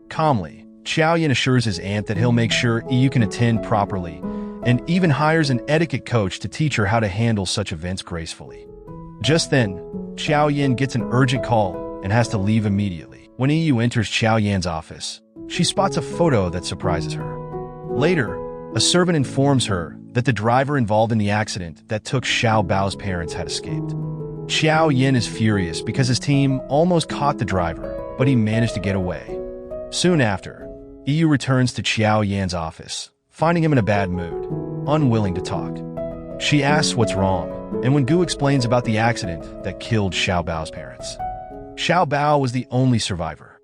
Calmly, Xiao Yin assures his aunt that he'll make sure Yu can attend properly and even hires an etiquette coach to teach her how to handle such events gracefully. Just then, Xiao Yin gets an urgent call and has to leave immediately. When Yu enters Xiao Yan's office, she spots a photo that surprises her. Later, a servant informs her that the driver involved in the accident that took Xiao Bao's parents had escaped. Xiao Yin is furious because his team almost caught the driver, but he managed to get away. Soon after, Yu returns to Xiao Yan's office, finding him in a bad mood, unwilling to talk. She asks what's wrong, and when Gu explains about the accident that killed Xiao Bao's parents. Xiao Bao was the only survivor.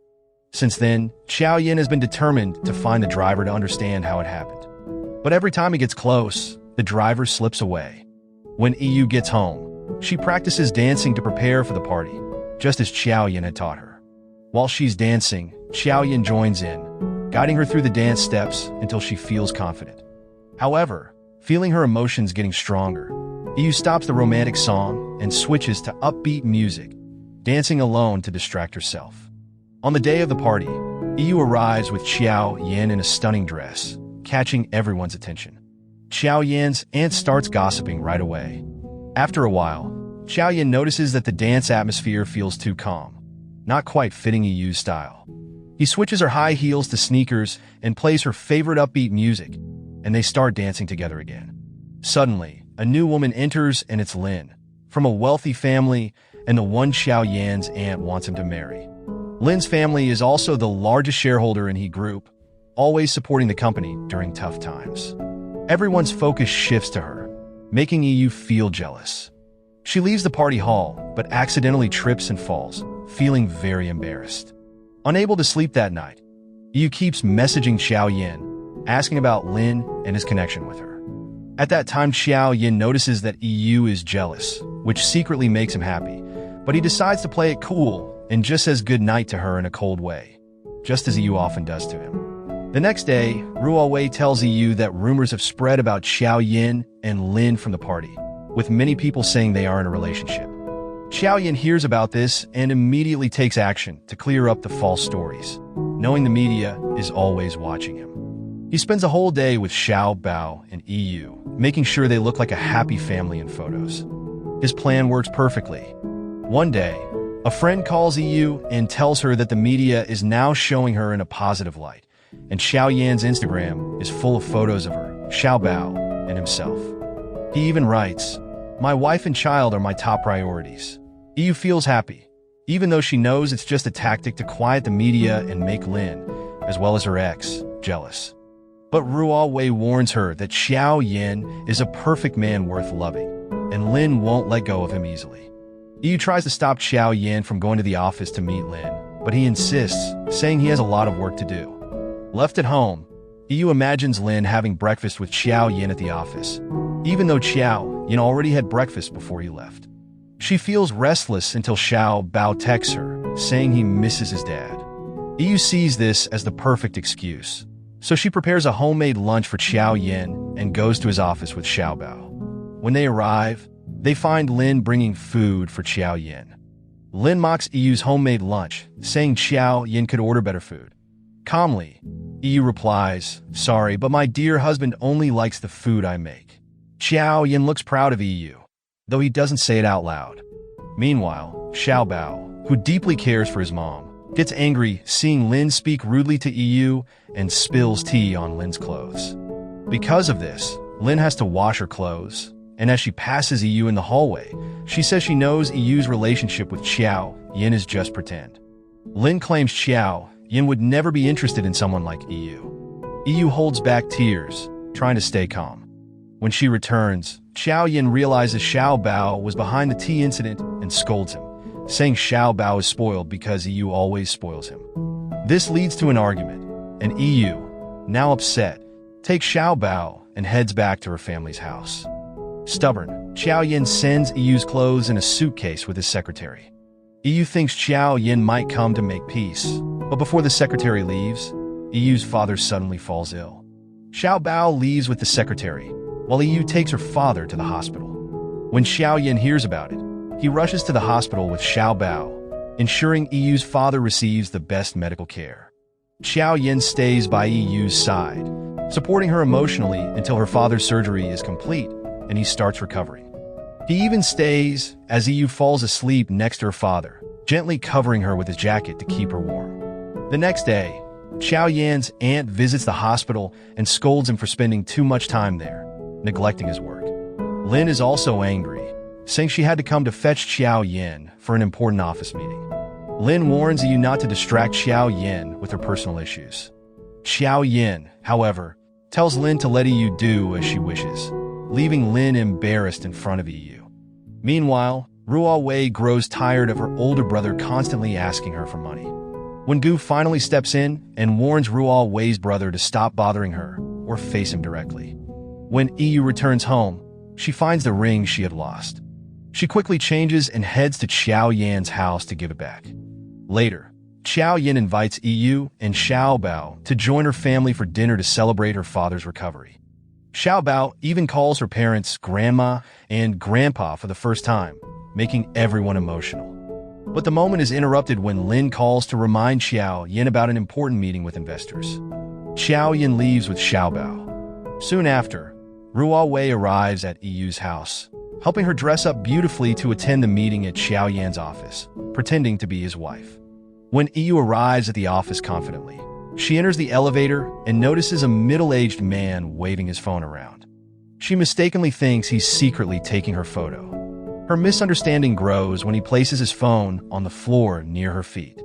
Since then, Xiao Yin has been determined to find the driver to understand how it happened. But every time he gets close, the driver slips away. When Yu gets home, she practices dancing to prepare for the party, just as Xiao Yin had taught her. While she's dancing, Xiao Yin joins in, guiding her through the dance steps until she feels confident. However, feeling her emotions getting stronger, Yu stops the romantic song and switches to upbeat music, dancing alone to distract herself. On the day of the party, Yu arrives with Xiao Yin in a stunning dress, catching everyone's attention. Xiao Yin's aunt starts gossiping right away. After a while, Xiao Yin notices that the dance atmosphere feels too calm, not quite fitting Yu's style. He switches her high heels to sneakers and plays her favorite upbeat music, and they start dancing together again. Suddenly, a new woman enters, and it's Lin, from a wealthy family, and the one Xiao Yan's aunt wants him to marry. Lin's family is also the largest shareholder in He Group, always supporting the company during tough times. Everyone's focus shifts to her, making EU feel jealous. She leaves the party hall, but accidentally trips and falls, feeling very embarrassed. Unable to sleep that night, EU keeps messaging Xiao Yan, asking about Lin and his connection with her. At that time, Xiao Yan notices that EU is jealous, which secretly makes him happy, but he decides to play it cool and just says goodnight to her in a cold way, just as EU often does to him. The next day, Ruo Wei tells EU that rumors have spread about Xiao Yan and Lin from the party, with many people saying they are in a relationship. Xiao Yan hears about this and immediately takes action to clear up the false stories, knowing the media is always watching him. He spends a whole day with Xiao Bao and EU, making sure they look like a happy family in photos. His plan works perfectly. One day, a friend calls EU and tells her that the media is now showing her in a positive light, and Xiao Yan's Instagram is full of photos of her, Xiao Bao, and himself. He even writes, "My wife and child are my top priorities." EU feels happy, even though she knows it's just a tactic to quiet the media and make Lin, as well as her ex, jealous. But Ruo Wei warns her that Xiao Yan is a perfect man worth loving, and Lin won't let go of him easily. EU tries to stop Xiao Yan from going to the office to meet Lin, but he insists, saying he has a lot of work to do. Left at home, EU imagines Lin having breakfast with Xiao Yan at the office, even though Xiao Yan already had breakfast before he left. She feels restless until Xiao Bao texts her, saying he misses his dad. EU sees this as the perfect excuse, so she prepares a homemade lunch for Xiao Yan and goes to his office with Xiao Bao. When they arrive, they find Lin bringing food for Xiao Yan. Lin mocks EU's homemade lunch, saying Xiao Yan could order better food. Calmly, EU replies, "Sorry, but my dear husband only likes the food I make." Xiao Yan looks proud of EU, though he doesn't say it out loud. Meanwhile, Xiao Bao, who deeply cares for his mom, gets angry seeing Lin speak rudely to EU and spills tea on Lin's clothes. Because of this, Lin has to wash her clothes, and as she passes EU in the hallway, she says she knows EU's relationship with Xiao Yan is just pretend. Lin claims Xiao Yan would never be interested in someone like EU. EU holds back tears, trying to stay calm. When she returns, Xiao Yan realizes Xiao Bao was behind the tea incident and scolds him, saying Xiao Bao is spoiled because EU always spoils him. This leads to an argument, and EU, now upset, takes Xiao Bao and heads back to her family's house. Stubborn, Xiao Yan sends EU's clothes in a suitcase with his secretary. EU thinks Xiao Yan might come to make peace, but before the secretary leaves, EU's father suddenly falls ill. Xiao Bao leaves with the secretary, while EU takes her father to the hospital. When Xiao Yan hears about it, he rushes to the hospital with Xiao Bao, ensuring EU's father receives the best medical care. Xiao Yan stays by EU's side, supporting her emotionally until her father's surgery is complete and he starts recovering. He even stays as EU falls asleep next to her father, gently covering her with his jacket to keep her warm. The next day, Xiao Yan's aunt visits the hospital and scolds him for spending too much time there, neglecting his work. Lin is also angry, saying she had to come to fetch Xiao Yan for an important office meeting. Lin warns EU not to distract Xiao Yan with her personal issues. Xiao Yan, however, tells Lin to let EU do as she wishes, leaving Lin embarrassed in front of EU. Meanwhile, Ruo Wei grows tired of her older brother constantly asking her for money. When Gu finally steps in and warns Ruo Wei's brother to stop bothering her or face him directly. When EU returns home, she finds the ring she had lost. She quickly changes and heads to Xiao Yan's house to give it back. Later, Xiao Yan invites EU and Xiao Bao to join her family for dinner to celebrate her father's recovery. Xiao Bao even calls her parents grandma and grandpa for the first time, making everyone emotional. But the moment is interrupted when Lin calls to remind Xiao Yan about an important meeting with investors. Xiao Yan leaves with Xiao Bao. Soon after, Ruo Wei arrives at EU's house, helping her dress up beautifully to attend the meeting at Xiao Yan's office, pretending to be his wife. When EU arrives at the office confidently, she enters the elevator and notices a middle-aged man waving his phone around. She mistakenly thinks he's secretly taking her photo. Her misunderstanding grows when he places his phone on the floor near her feet.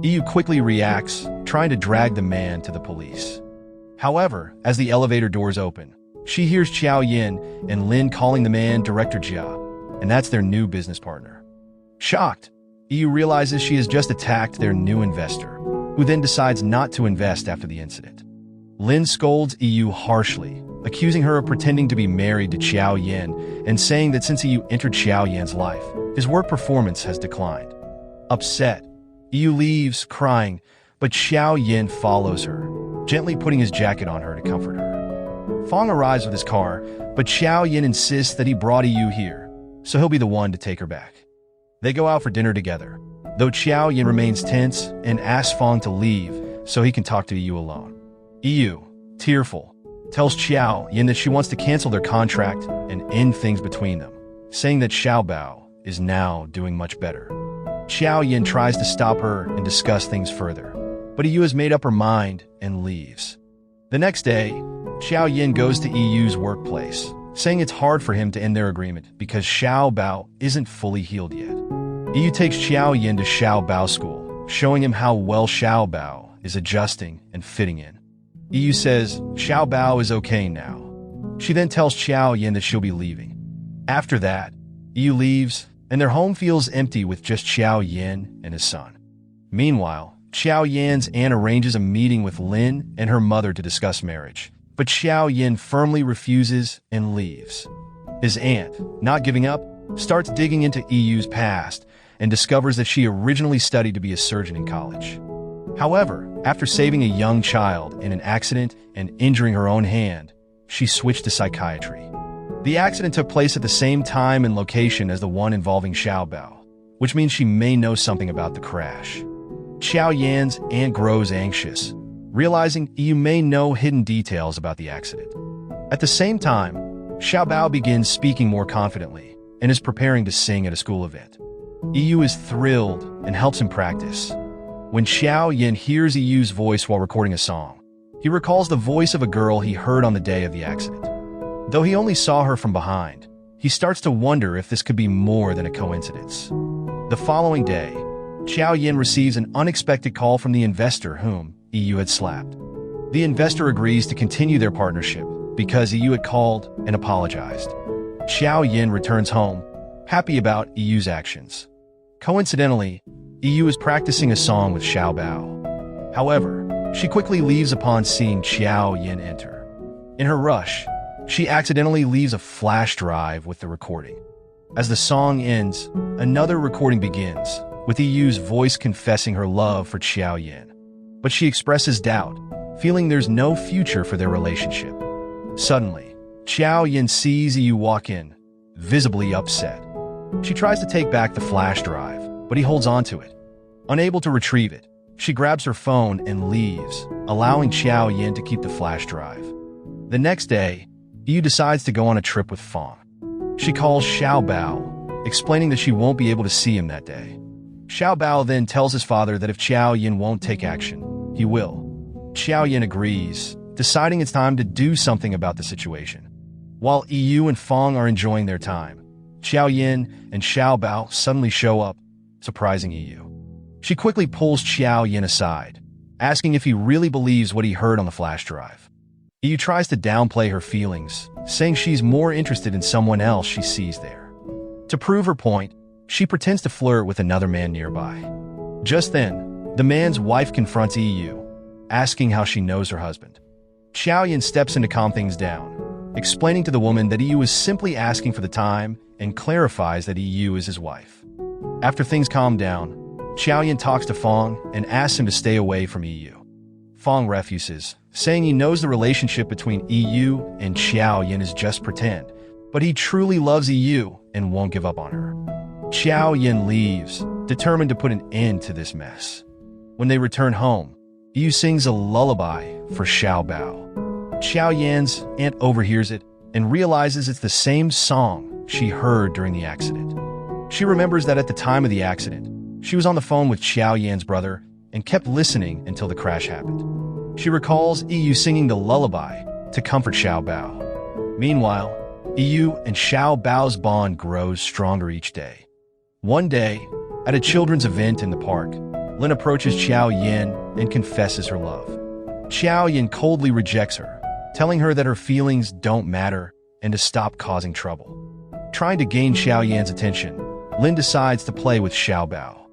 EU quickly reacts, trying to drag the man to the police. However, as the elevator doors open, she hears Xiao Yin and Lin calling the man Director Jia, and that's their new business partner. Shocked, EU realizes she has just attacked their new investor, who then decides not to invest after the incident. Lin scolds EU harshly, accusing her of pretending to be married to Xiao Yin and saying that since EU entered Xiao Yin's life, his work performance has declined. Upset, EU leaves, crying, but Xiao Yin follows her, gently putting his jacket on her to comfort her. Fong arrives with his car, but Xiao Yin insists that he brought EU here, so he'll be the one to take her back. They go out for dinner together, though Xiao Yin remains tense and asks Fong to leave so he can talk to EU alone. EU, tearful, tells Xiao Yin that she wants to cancel their contract and end things between them, saying that Xiao Bao is now doing much better. Xiao Yin tries to stop her and discuss things further, but EU has made up her mind and leaves. The next day, Xiao Yin goes to EU's workplace, saying it's hard for him to end their agreement because Xiao Bao isn't fully healed yet. EU takes Xiao Yin to Xiao Bao school, showing him how well Xiao Bao is adjusting and fitting in. EU says Xiao Bao is okay now. She then tells Xiao Yin that she'll be leaving. After that, EU leaves, and their home feels empty with just Xiao Yin and his son. Meanwhile, Xiao Yin's aunt arranges a meeting with Lin and her mother to discuss marriage, but Xiao Yin firmly refuses and leaves. His aunt, not giving up, starts digging into EU's past and discovers that she originally studied to be a surgeon in college. However, after saving a young child in an accident and injuring her own hand, she switched to psychiatry. The accident took place at the same time and location as the one involving Xiao Bao, which means she may know something about the crash. Xiao Yan's aunt grows anxious, realizing EU may know hidden details about the accident. At the same time, Xiao Bao begins speaking more confidently and is preparing to sing at a school event. EU is thrilled and helps him practice. When Xiao Yin hears EU's voice while recording a song, he recalls the voice of a girl he heard on the day of the accident. Though he only saw her from behind, he starts to wonder if this could be more than a coincidence. The following day, Xiao Yin receives an unexpected call from the investor whom EU had slapped. The investor agrees to continue their partnership because EU had called and apologized. Xiao Yin returns home, happy about EU's actions. Coincidentally, EU is practicing a song with Xiao Bao. However, she quickly leaves upon seeing Xiao Yin enter. In her rush, she accidentally leaves a flash drive with the recording. As the song ends, another recording begins, with EU's voice confessing her love for Xiao Yin. But she expresses doubt, feeling there's no future for their relationship. Suddenly, Xiao Yin sees EU walk in, visibly upset. She tries to take back the flash drive, but he holds on to it. Unable to retrieve it, she grabs her phone and leaves, allowing Xiao Yin to keep the flash drive. The next day, EU decides to go on a trip with Fong. She calls Xiao Bao, explaining that she won't be able to see him that day. Xiao Bao then tells his father that if Xiao Yin won't take action, he will. Xiao Yin agrees, deciding it's time to do something about the situation. While EU and Fong are enjoying their time, Xiao Yin and Xiao Bao suddenly show up, surprising EU. She quickly pulls Xiao Yin aside, asking if he really believes what he heard on the flash drive. EU tries to downplay her feelings, saying she's more interested in someone else she sees there. To prove her point, she pretends to flirt with another man nearby. Just then, the man's wife confronts EU, asking how she knows her husband. Xiao Yin steps in to calm things down, explaining to the woman that EU is simply asking for the time and clarifies that EU is his wife. After things calm down, Xiao Yin talks to Fong and asks him to stay away from EU. Fong refuses, saying he knows the relationship between EU and Xiao Yin is just pretend, but he truly loves EU and won't give up on her. Xiao Yin leaves, determined to put an end to this mess. When they return home, EU sings a lullaby for Xiao Bao. Xiao Yan's aunt overhears it and realizes it's the same song she heard during the accident. She remembers that at the time of the accident, She was on the phone with Xiao Yan's brother and kept listening until the crash happened. She recalls Yu singing the lullaby to comfort Xiao Bao. Meanwhile, Yu and Xiao Bao's bond grows stronger each day. One day, at a children's event in the park, Lin approaches Xiao Yan and confesses her love. Xiao Yan coldly rejects her, telling her that her feelings don't matter and to stop causing trouble. Trying to gain Xiao Yan's attention, Lin decides to play with Xiao Bao.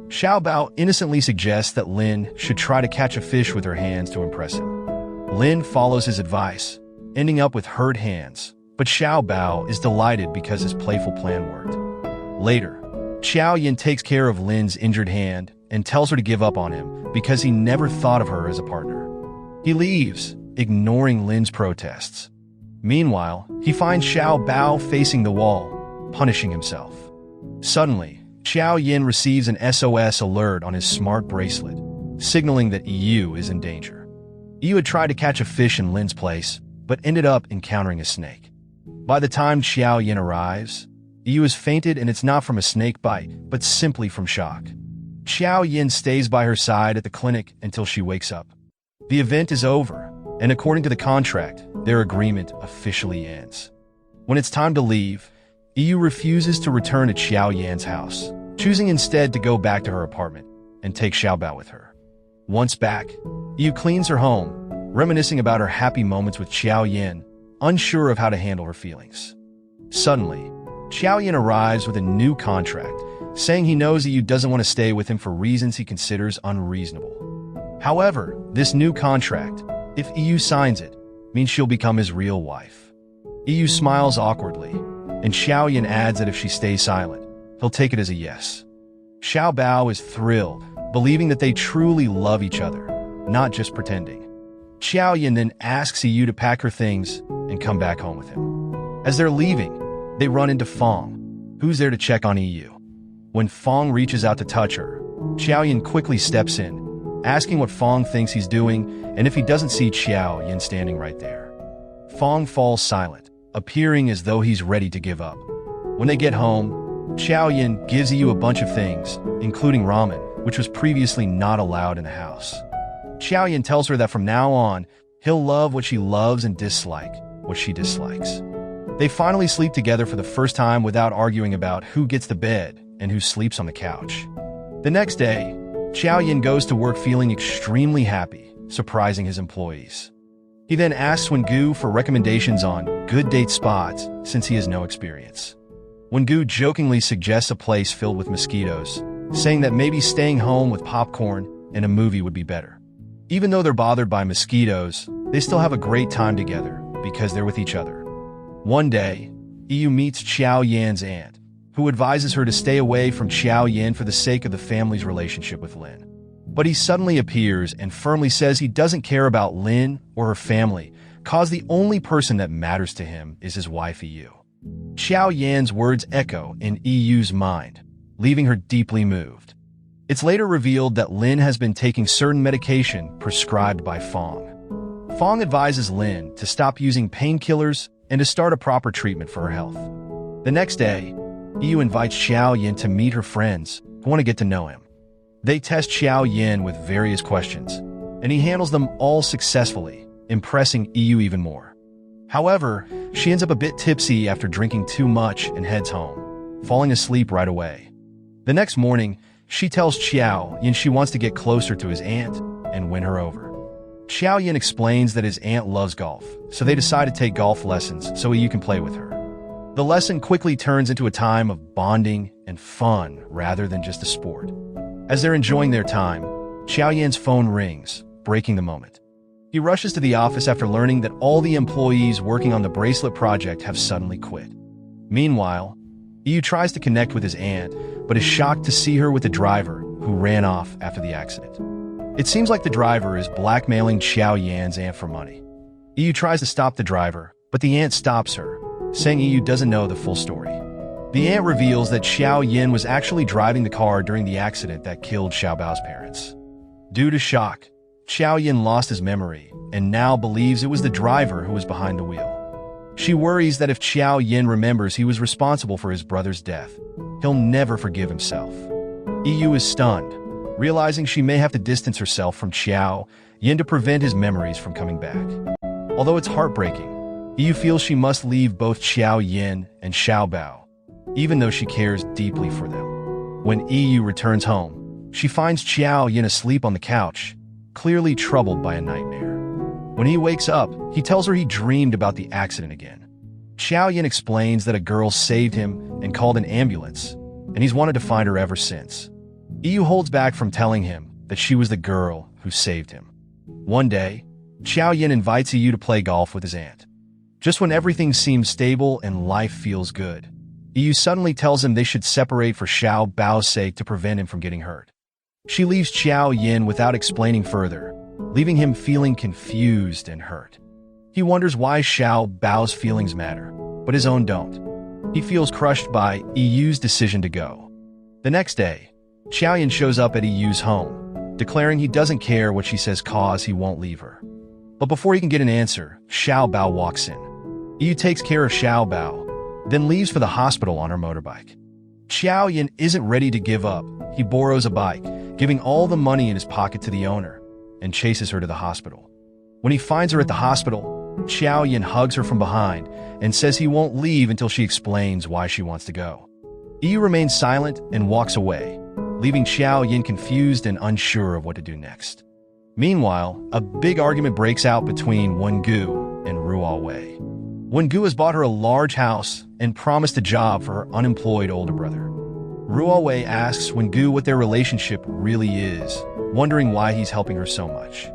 Xiao Bao innocently suggests that Lin should try to catch a fish with her hands to impress him. Lin follows his advice, ending up with hurt hands, but Xiao Bao is delighted because his playful plan worked. Later, Xiao Yan takes care of Lin's injured hand and tells her to give up on him because he never thought of her as a partner. He leaves, ignoring Lin's protests. Meanwhile, he finds Xiao Bao facing the wall, punishing himself. Suddenly, Xiao Yan receives an SOS alert on his smart bracelet, signaling that Yu is in danger. Yu had tried to catch a fish in Lin's place, but ended up encountering a snake. By the time Xiao Yan arrives, Yu has fainted, and it's not from a snake bite, but simply from shock. Xiao Yan stays by her side at the clinic until she wakes up. The event is over, and according to the contract, their agreement officially ends. When it's time to leave, Yu refuses to return to Xiao Yan's house, choosing instead to go back to her apartment and take Xiao Bao with her. Once back, Yu cleans her home, reminiscing about her happy moments with Xiao Yan, unsure of how to handle her feelings. Suddenly, Xiao Yan arrives with a new contract, saying he knows that Yu doesn't want to stay with him for reasons he considers unreasonable. However, this new contract, if Yu signs it, means she'll become his real wife. Yu smiles awkwardly, and Xiao Yan adds that if she stays silent, he'll take it as a yes. Xiao Bao is thrilled, believing that they truly love each other, not just pretending. Xiao Yan then asks Yu to pack her things and come back home with him. As they're leaving, they run into Fong, who's there to check on Yu. When Fong reaches out to touch her, Xiao Yan quickly steps in, asking what Fong thinks he's doing and if he doesn't see Xiao Yan standing right there. Fong falls silent, appearing as though he's ready to give up. When they get home, Xiao Yan gives Yu a bunch of things, including ramen, which was previously not allowed in the house. Xiao Yan tells her that from now on, he'll love what she loves and dislike what she dislikes. They finally sleep together for the first time without arguing about who gets the bed and who sleeps on the couch. The next day, Xiao Yan goes to work feeling extremely happy, surprising his employees. He then asks Wengu for recommendations on good date spots since he has no experience. Wengu jokingly suggests a place filled with mosquitoes, saying that maybe staying home with popcorn and a movie would be better. Even though they're bothered by mosquitoes, they still have a great time together because they're with each other. One day, Yu meets Xiao Yan's aunt, who advises her to stay away from Xiao Yan for the sake of the family's relationship with Lin. But he suddenly appears and firmly says he doesn't care about Lin or her family, cause the only person that matters to him is his wife Yu. Xiao Yan's words echo in Yu's mind, leaving her deeply moved. It's later revealed that Lin has been taking certain medication prescribed by Fong. Fong advises Lin to stop using painkillers and to start a proper treatment for her health. The next day, Yu invites Xiao Yan to meet her friends who want to get to know him. They test Xiao Yan with various questions, and he handles them all successfully, impressing Yu even more. However, she ends up a bit tipsy after drinking too much and heads home, falling asleep right away. The next morning, she tells Xiao Yan she wants to get closer to his aunt and win her over. Xiao Yan explains that his aunt loves golf, so they decide to take golf lessons so Yu can play with her. The lesson quickly turns into a time of bonding and fun rather than just a sport. As they're enjoying their time, Xiao Yan's phone rings, breaking the moment. He rushes to the office after learning that all the employees working on the bracelet project have suddenly quit. Meanwhile, Yu tries to connect with his aunt, but is shocked to see her with the driver who ran off after the accident. It seems like the driver is blackmailing Xiao Yan's aunt for money. Yu tries to stop the driver, but the aunt stops her, saying Yu doesn't know the full story. The aunt reveals that Xiao Yan was actually driving the car during the accident that killed Xiao Bao's parents. Due to shock, Xiao Yan lost his memory and now believes it was the driver who was behind the wheel. She worries that if Xiao Yan remembers he was responsible for his brother's death, he'll never forgive himself. EU is stunned, realizing she may have to distance herself from Xiao Yin to prevent his memories from coming back. Although it's heartbreaking, EU feels she must leave both Xiao Yin and Xiao Bao, even though she cares deeply for them. When EU returns home, she finds Xiao Yin asleep on the couch, clearly troubled by a nightmare. When he wakes up, he tells her he dreamed about the accident again. Xiao Yin explains that a girl saved him and called an ambulance, and he's wanted to find her ever since. EU holds back from telling him that she was the girl who saved him. One day, Xiao Yin invites EU to play golf with his aunt. Just when everything seems stable and life feels good, EU suddenly tells him they should separate for Xiao Bao's sake to prevent him from getting hurt. She leaves Xiao Yin without explaining further, leaving him feeling confused and hurt. He wonders why Xiao Bao's feelings matter, but his own don't. He feels crushed by EU's decision to go. The next day, Xiao Yin shows up at EU's home, declaring he doesn't care what she says cause he won't leave her. But before he can get an answer, Xiao Bao walks in. EU takes care of Xiao Bao, then leaves for the hospital on her motorbike. Xiao Yin isn't ready to give up. He borrows a bike, giving all the money in his pocket to the owner, and chases her to the hospital. When he finds her at the hospital, Xiao Yin hugs her from behind and says he won't leave until she explains why she wants to go. EU remains silent and walks away, leaving Xiao Yin confused and unsure of what to do next. Meanwhile, a big argument breaks out between Wengu and Ruo Wei. Wengu has bought her a large house and promised a job for her unemployed older brother. Ruo Wei asks Wengu what their relationship really is, wondering why he's helping her so much.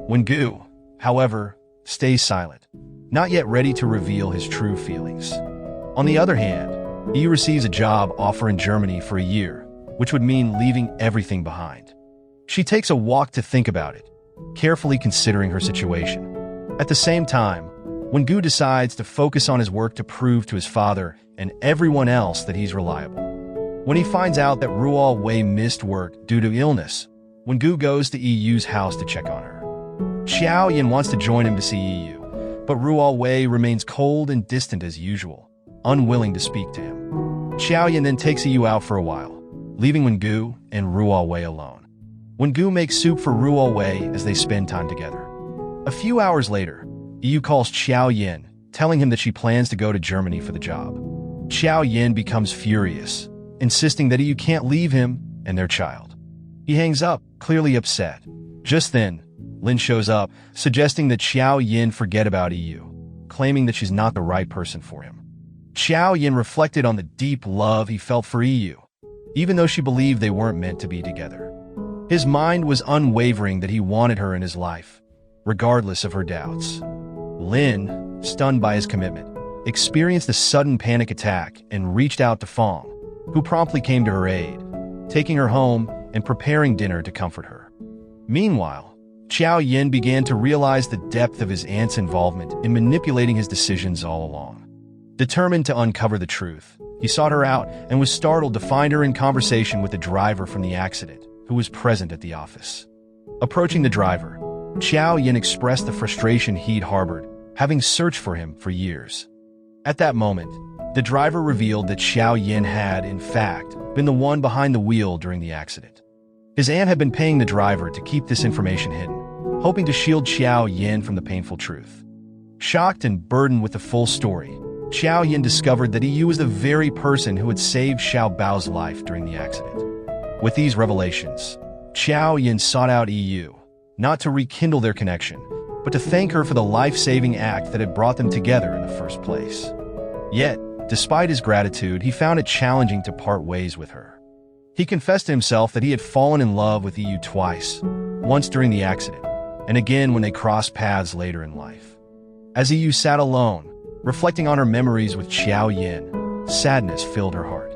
Wengu, however, stays silent, not yet ready to reveal his true feelings. On the other hand, he receives a job offer in Germany for a year, which would mean leaving everything behind. She takes a walk to think about it, carefully considering her situation. At the same time, Wengu decides to focus on his work to prove to his father and everyone else that he's reliable. When he finds out that Ruo Wei missed work due to illness, Wengu goes to EU's house to check on her. Xiao Yin wants to join him to see EU, but Ruo Wei remains cold and distant as usual, unwilling to speak to him. Xiao Yin then takes EU out for a while, leaving Wengu and Ruo Wei alone. Wengu makes soup for Ruo Wei as they spend time together. A few hours later, EU calls Xiao Yin, telling him that she plans to go to Germany for the job. Xiao Yin becomes furious, insisting that EU can't leave him and their child. He hangs up, clearly upset. Just then, Lin shows up, suggesting that Xiao Yin forget about EU, claiming that she's not the right person for him. Xiao Yin reflected on the deep love he felt for EU, even though she believed they weren't meant to be together. His mind was unwavering that he wanted her in his life, regardless of her doubts. Lin, stunned by his commitment, experienced a sudden panic attack and reached out to Fong, who promptly came to her aid, taking her home and preparing dinner to comfort her. Meanwhile, Xiao Yin began to realize the depth of his aunt's involvement in manipulating his decisions all along. Determined to uncover the truth, he sought her out and was startled to find her in conversation with the driver from the accident, who was present at the office. Approaching the driver, Xiao Yin expressed the frustration he'd harbored, having searched for him for years. At that moment, the driver revealed that Xiao Yin had, in fact, been the one behind the wheel during the accident. His aunt had been paying the driver to keep this information hidden, hoping to shield Xiao Yin from the painful truth. Shocked and burdened with the full story, Xiao Yin discovered that EU was the very person who had saved Xiao Bao's life during the accident. With these revelations, Xiao Yin sought out EU, not to rekindle their connection, but to thank her for the life-saving act that had brought them together in the first place. Yet, despite his gratitude, he found it challenging to part ways with her. He confessed to himself that he had fallen in love with EU twice, once during the accident, and again when they crossed paths later in life. As EU sat alone, reflecting on her memories with Xiao Yin, sadness filled her heart.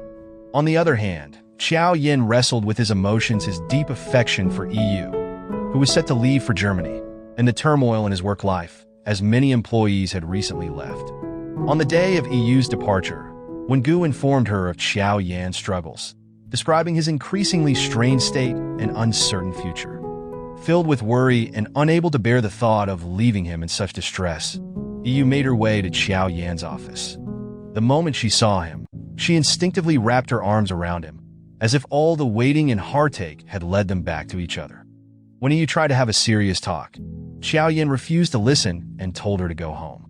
On the other hand, Xiao Yin wrestled with his emotions, his deep affection for EU, who was set to leave for Germany, and the turmoil in his work life, as many employees had recently left. On the day of EU's departure, Wengu informed her of Xiao Yan's struggles, describing his increasingly strained state and uncertain future. Filled with worry and unable to bear the thought of leaving him in such distress, EU made her way to Xiao Yan's office. The moment she saw him, she instinctively wrapped her arms around him, as if all the waiting and heartache had led them back to each other. When Yu tried to have a serious talk, Xiao Yin refused to listen and told her to go home.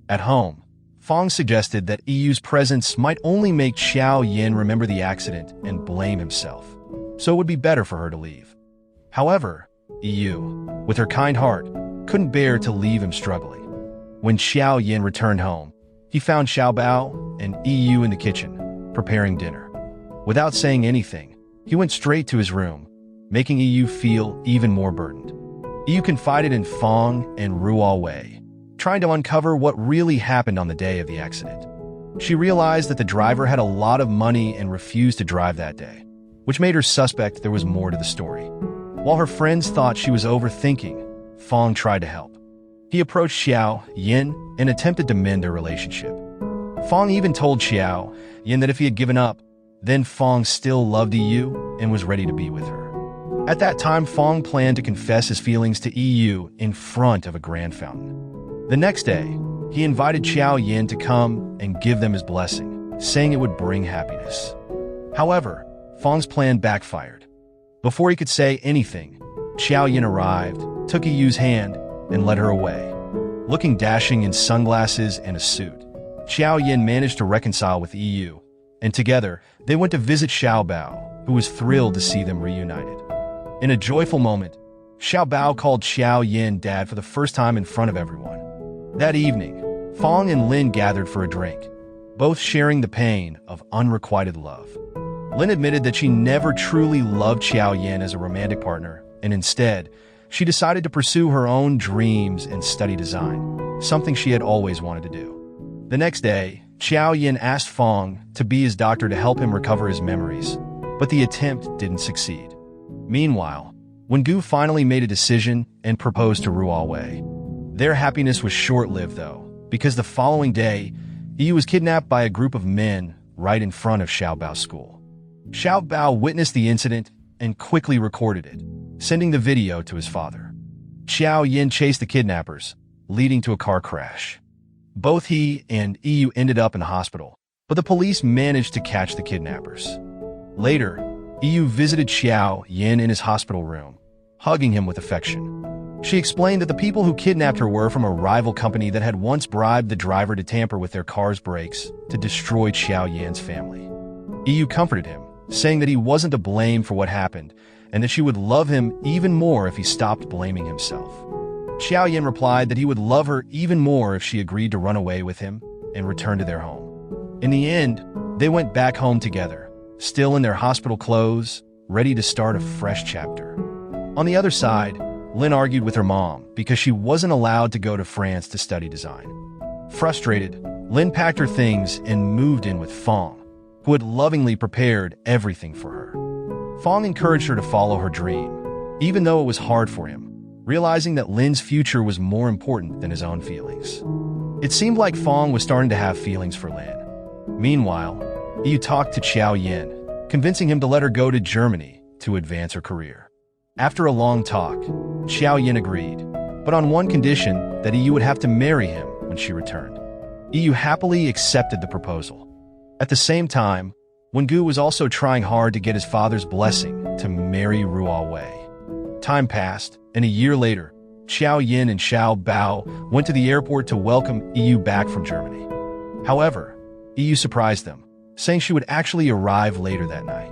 At home, Fong suggested that Yu's presence might only make Xiao Yin remember the accident and blame himself, so it would be better for her to leave. However, Yu, with her kind heart, couldn't bear to leave him struggling. When Xiao Yin returned home, he found Xiao Bao and Yu in the kitchen, preparing dinner. Without saying anything, he went straight to his room, making Yu feel even more burdened. Yu confided in Fong and Ruo Wei, trying to uncover what really happened on the day of the accident. She realized that the driver had a lot of money and refused to drive that day, which made her suspect there was more to the story. While her friends thought she was overthinking, Fong tried to help. He approached Xiao Yin and attempted to mend their relationship. Fong even told Xiao Yin that if he had given up, then Fong still loved Yu and was ready to be with her. At that time, Fong planned to confess his feelings to Yu in front of a grand fountain. The next day, he invited Xiao Yin to come and give them his blessing, saying it would bring happiness. However, Fong's plan backfired. Before he could say anything, Xiao Yin arrived, took Yu's hand, and led her away. Looking dashing in sunglasses and a suit, Xiao Yin managed to reconcile with Yu, and together, they went to visit Xiao Bao, who was thrilled to see them reunited. In a joyful moment, Xiao Bao called Xiao Yin dad for the first time in front of everyone. That evening, Fong and Lin gathered for a drink, both sharing the pain of unrequited love. Lin admitted that she never truly loved Xiao Yin as a romantic partner, and instead, she decided to pursue her own dreams and study design, something she had always wanted to do. The next day, Xiao Yin asked Fong to be his doctor to help him recover his memories, but the attempt didn't succeed. Meanwhile, when Gu finally made a decision and proposed to Ruo Wei, their happiness was short-lived though, because the following day, Yu was kidnapped by a group of men right in front of Xiao Bao's school. Xiao Bao witnessed the incident and quickly recorded it, sending the video to his father. Xiao Yin chased the kidnappers, leading to a car crash. Both he and Yu ended up in the hospital, but the police managed to catch the kidnappers. Later, Yu visited Xiao Yin in his hospital room, hugging him with affection. She explained that the people who kidnapped her were from a rival company that had once bribed the driver to tamper with their car's brakes to destroy Xiao Yin's family. Yu comforted him, saying that he wasn't to blame for what happened and that she would love him even more if he stopped blaming himself. Xiao Yin replied that he would love her even more if she agreed to run away with him and return to their home. In the end, they went back home together, still in their hospital clothes, ready to start a fresh chapter. On the other side, Lin argued with her mom because she wasn't allowed to go to France to study design. Frustrated, Lin packed her things and moved in with Fong, who had lovingly prepared everything for her. Fong encouraged her to follow her dream, even though it was hard for him, realizing that Lin's future was more important than his own feelings. It seemed like Fong was starting to have feelings for Lin. Meanwhile, Yu talked to Xiao Yin, convincing him to let her go to Germany to advance her career. After a long talk, Xiao Yin agreed, but on one condition that Yu would have to marry him when she returned. Yu happily accepted the proposal. At the same time, Wengu was also trying hard to get his father's blessing to marry Ruo Wei. Time passed, and a year later, Xiao Yin and Xiao Bao went to the airport to welcome Yu back from Germany. However, Yu surprised them, saying she would actually arrive later that night.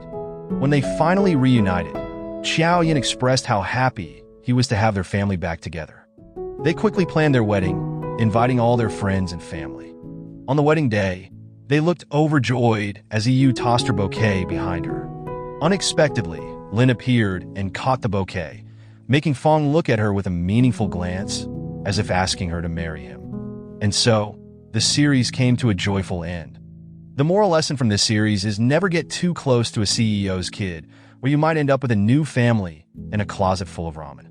When they finally reunited, Xiao Yin expressed how happy he was to have their family back together. They quickly planned their wedding, inviting all their friends and family. On the wedding day, they looked overjoyed as Yu tossed her bouquet behind her. Unexpectedly, Lin appeared and caught the bouquet, making Fong look at her with a meaningful glance, as if asking her to marry him. And so, the series came to a joyful end. The moral lesson from this series is never get too close to a CEO's kid, or you might end up with a new family and a closet full of ramen.